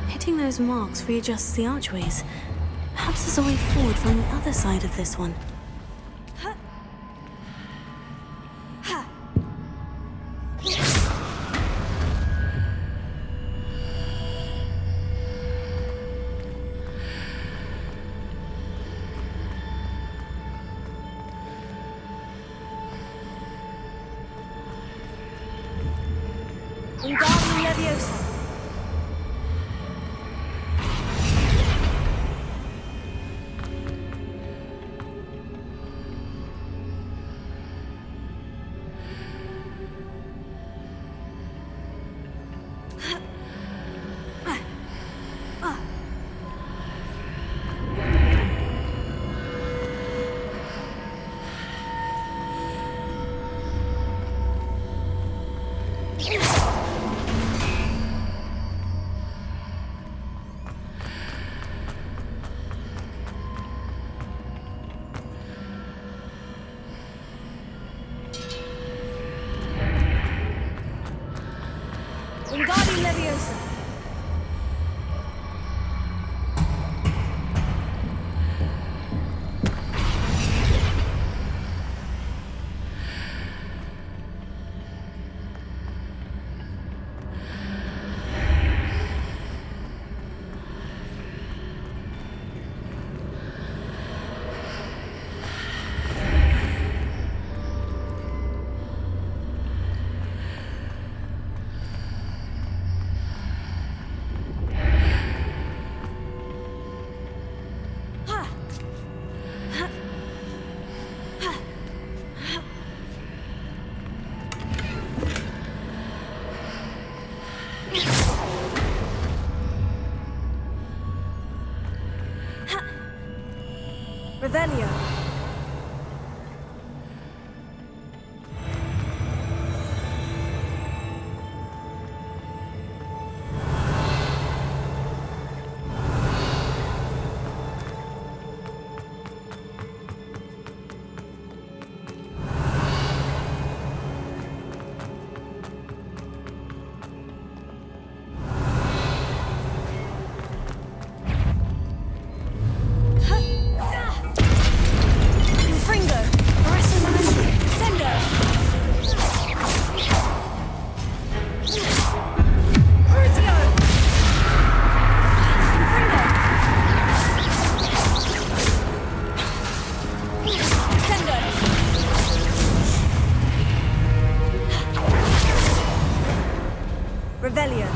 Speaker 3: Hitting those marks readjusts the archways. Perhaps there's a way forward from the other side of this one. Wingardium Leviosa. Wingardium Leviosa. Revelio. Revelio.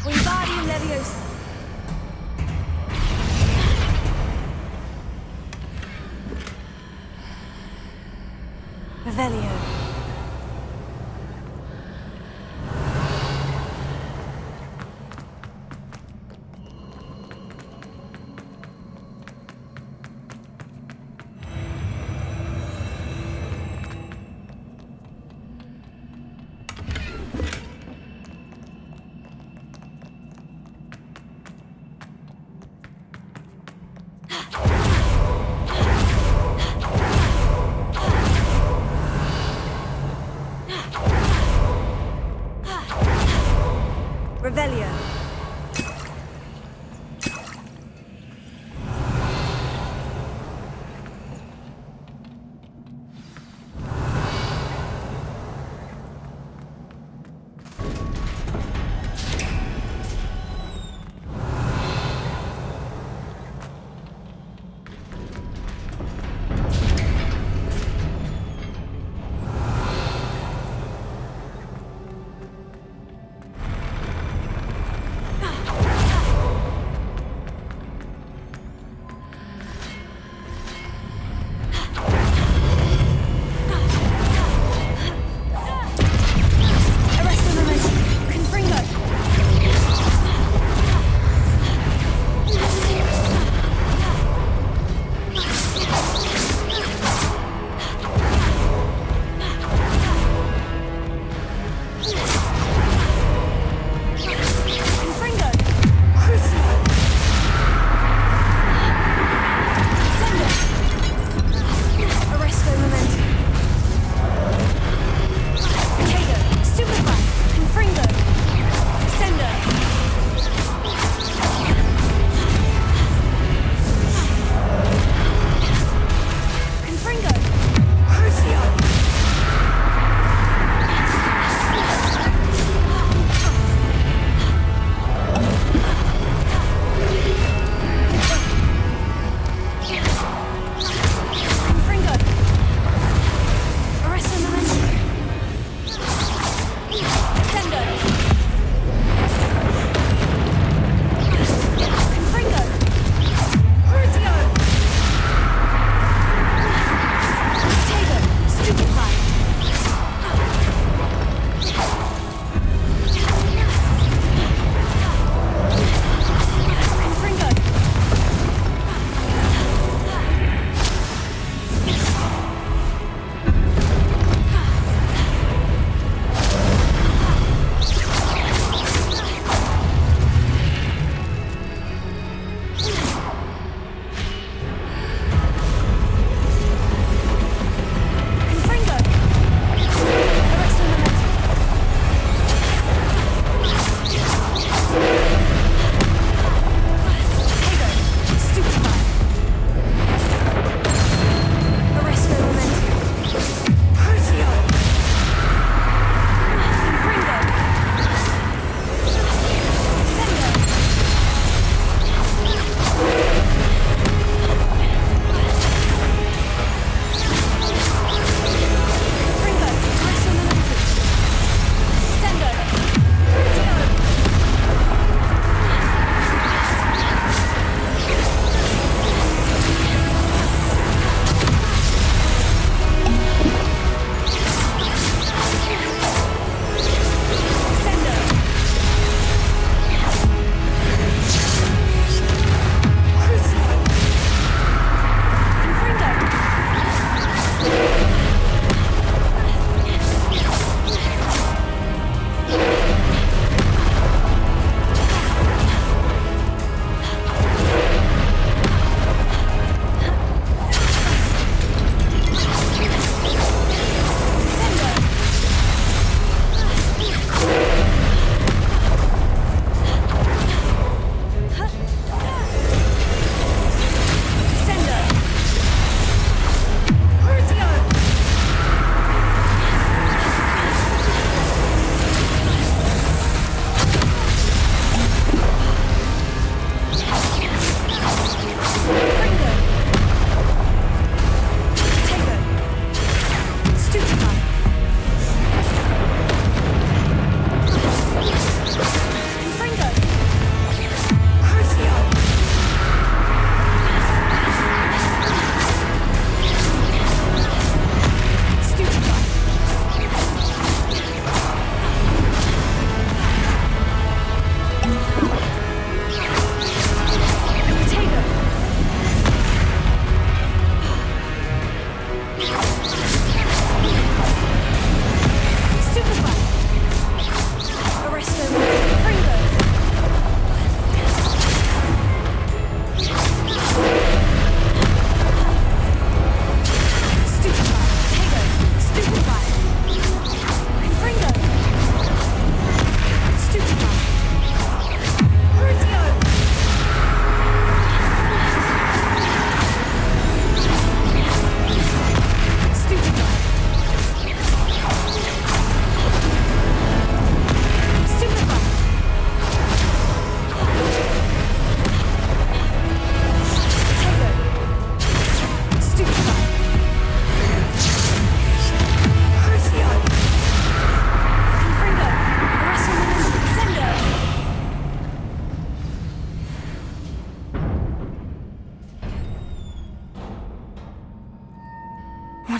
Speaker 3: Wingardium Leviosa. Revelio. Revelio.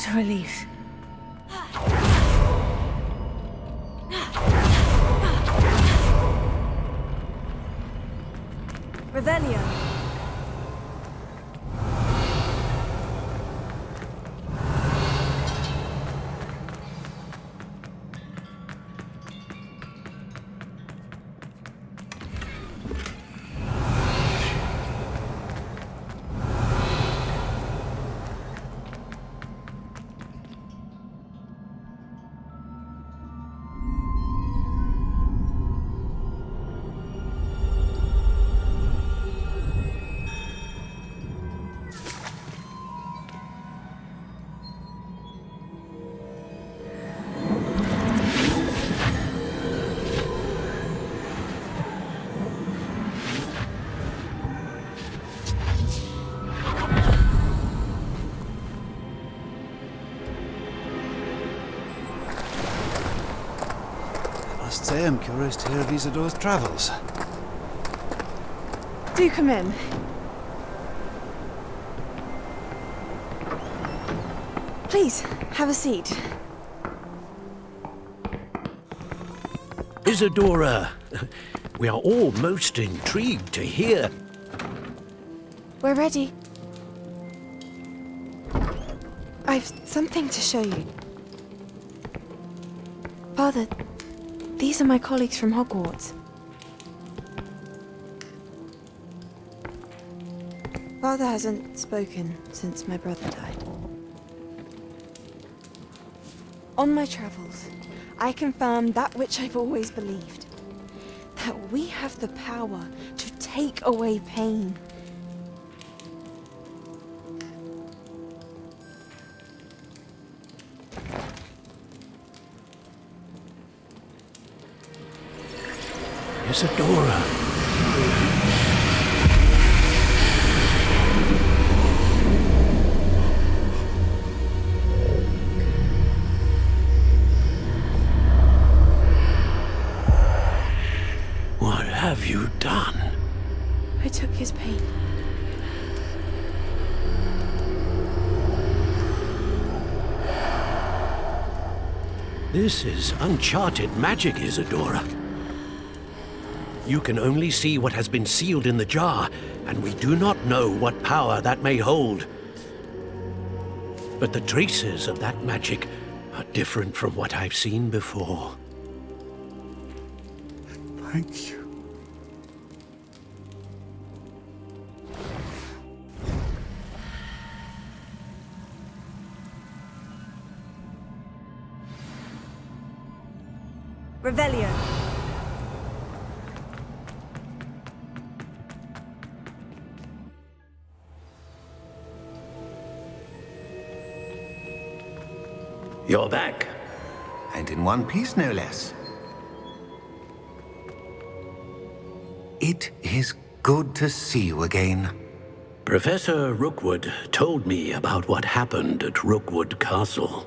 Speaker 3: What a relief. Revelio.
Speaker 18: I must say I'm curious to hear of Isidore's travels.
Speaker 14: Do come in. Please, have a seat.
Speaker 9: Isidora, we are all most intrigued to hear.
Speaker 14: We're ready. I've something to show you. Father, these are my colleagues from Hogwarts. Father hasn't spoken since my brother died. On my travels, I confirmed that which I've always believed. That we have the power to take away pain.
Speaker 9: Isidora. What have you done?
Speaker 14: I took his pain.
Speaker 9: This is uncharted magic, Isidora. You can only see what has been sealed in the jar, and we do not know what power that may hold. But the traces of that magic are different from what I've seen before.
Speaker 18: Thank you.
Speaker 3: Revelio.
Speaker 9: You're back.
Speaker 12: And in one piece, no less. It is good to see you again.
Speaker 9: Professor Rookwood told me about what happened at Rookwood Castle.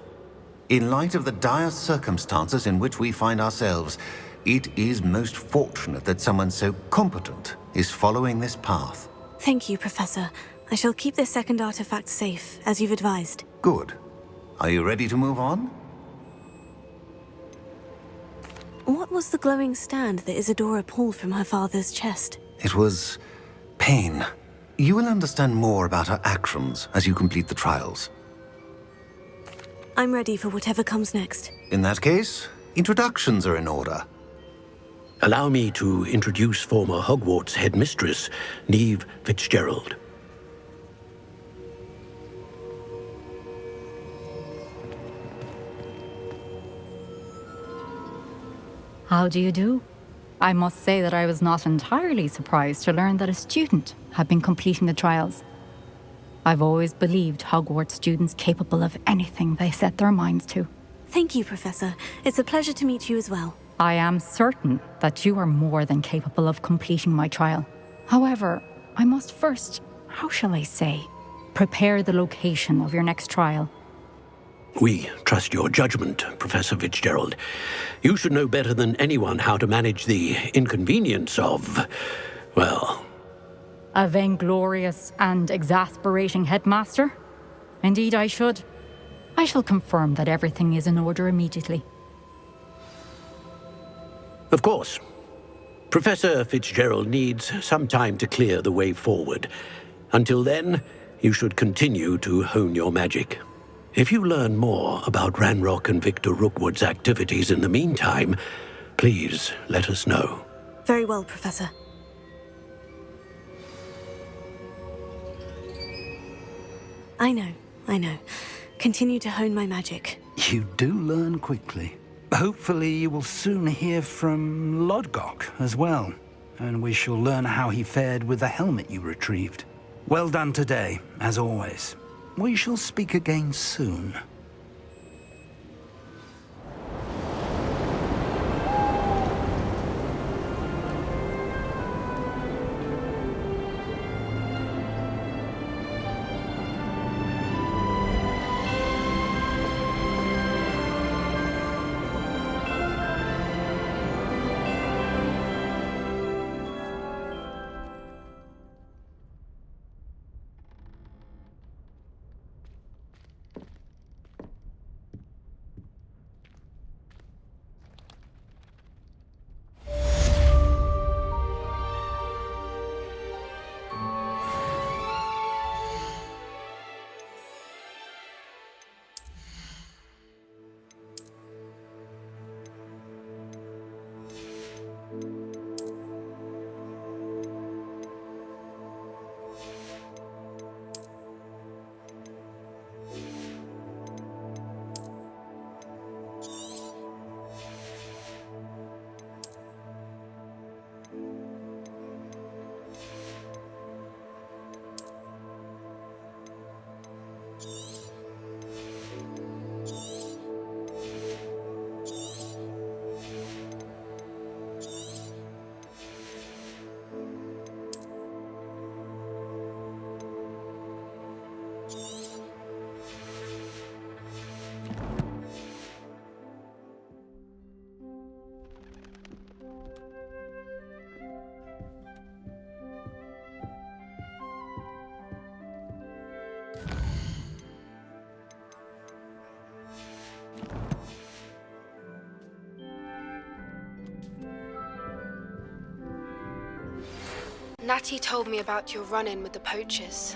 Speaker 12: In light of the dire circumstances in which we find ourselves, it is most fortunate that someone so competent is following this path.
Speaker 3: Thank you, Professor. I shall keep this second artifact safe, as you've advised.
Speaker 12: Good. Are you ready to move on?
Speaker 3: What was the glowing stand that Isidora pulled from her father's chest?
Speaker 12: It was pain. You will understand more about her actions as you complete the trials.
Speaker 3: I'm ready for whatever comes next.
Speaker 12: In that case, introductions are in order.
Speaker 9: Allow me to introduce former Hogwarts headmistress, Neve Fitzgerald.
Speaker 13: How do you do? I must say that I was not entirely surprised to learn that a student had been completing the trials. I've always believed Hogwarts students capable of anything they set their minds to.
Speaker 3: Thank you, Professor. It's a pleasure to meet you as well.
Speaker 13: I am certain that you are more than capable of completing my trial. However, I must first, how shall I say, prepare the location of your next trial.
Speaker 9: We trust your judgment, Professor Fitzgerald. You should know better than anyone how to manage the inconvenience of, well...
Speaker 13: A vainglorious and exasperating headmaster? Indeed I should. I shall confirm that everything is in order immediately.
Speaker 9: Of course. Professor Fitzgerald needs some time to clear the way forward. Until then, you should continue to hone your magic. If you learn more about Ranrock and Victor Rookwood's activities in the meantime, please let us know.
Speaker 3: Very well, Professor. I know. Continue to hone my magic.
Speaker 5: You do learn quickly. Hopefully you will soon hear from Lodgok as well, and we shall learn how he fared with the helmet you retrieved. Well done today, as always. We shall speak again soon.
Speaker 19: Natty told me about your run-in with the poachers.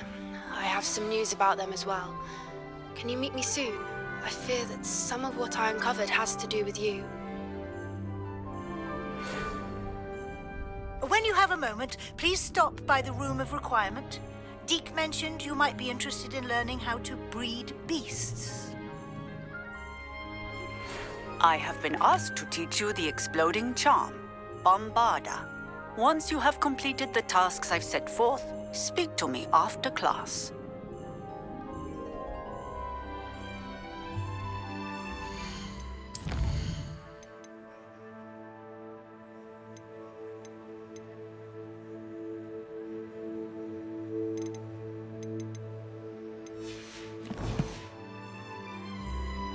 Speaker 19: I have some news about them as well. Can you meet me soon? I fear that some of what I uncovered has to do with you.
Speaker 11: When you have a moment, please stop by the Room of Requirement. Deke mentioned you might be interested in learning how to breed beasts.
Speaker 20: I have been asked to teach you the exploding charm, Bombarda. Once you have completed the tasks I've set forth, speak to me after class.